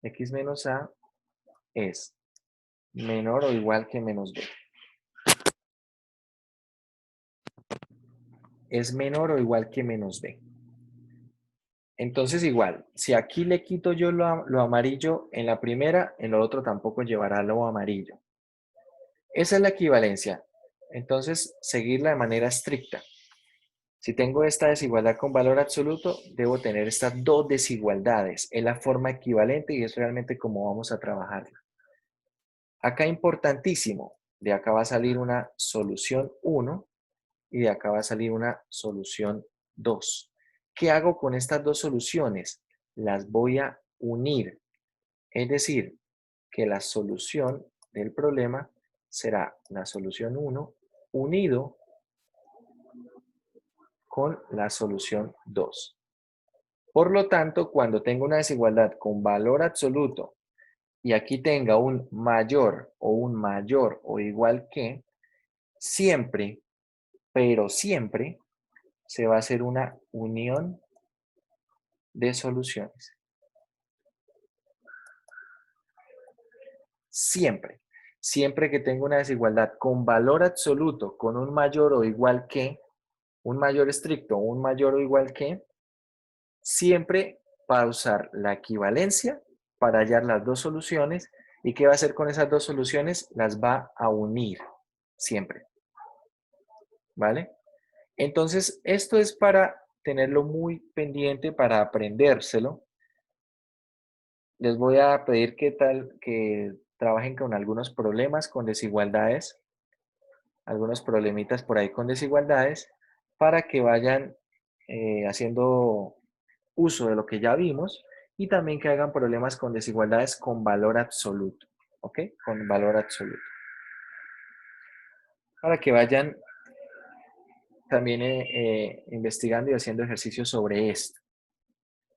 X menos A es menor o igual que menos B. Es menor o igual que menos B. Entonces igual, si aquí le quito yo lo amarillo en la primera, en lo otro tampoco llevará lo amarillo. Esa es la equivalencia. Entonces, seguirla de manera estricta. Si tengo esta desigualdad con valor absoluto, debo tener estas dos desigualdades. Es la forma equivalente y es realmente como vamos a trabajarla. Acá importantísimo, de acá va a salir una solución 1 y de acá va a salir una solución 2. ¿Qué hago con estas dos soluciones? Las voy a unir. Es decir, que la solución del problema será la solución 1 unido con la solución 2. Por lo tanto, cuando tengo una desigualdad con valor absoluto y aquí tenga un mayor o igual que, siempre, pero siempre, se va a hacer una unión de soluciones. Siempre. Siempre que tengo una desigualdad con valor absoluto, con un mayor o igual que, un mayor estricto, un mayor o igual que, siempre va a usar la equivalencia para hallar las dos soluciones. ¿Y qué va a hacer con esas dos soluciones? Las va a unir, siempre. ¿Vale? Entonces, esto es para tenerlo muy pendiente, para aprendérselo. Les voy a pedir que trabajen con algunos problemas, con desigualdades, algunos problemitas por ahí con desigualdades, para que vayan haciendo uso de lo que ya vimos y también que hagan problemas con desigualdades con valor absoluto, ¿ok? Con valor absoluto. Para que vayan también investigando y haciendo ejercicios sobre esto.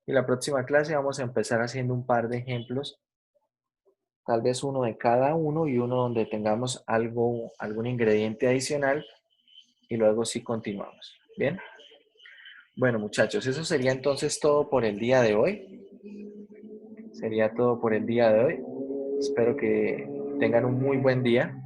Y la próxima clase vamos a empezar haciendo un par de ejemplos tal vez uno de cada uno y uno donde tengamos algún ingrediente adicional y luego sí continuamos. ¿Bien? Bueno, muchachos, eso sería entonces todo por el día de hoy. Sería todo por el día de hoy. Espero que tengan un muy buen día.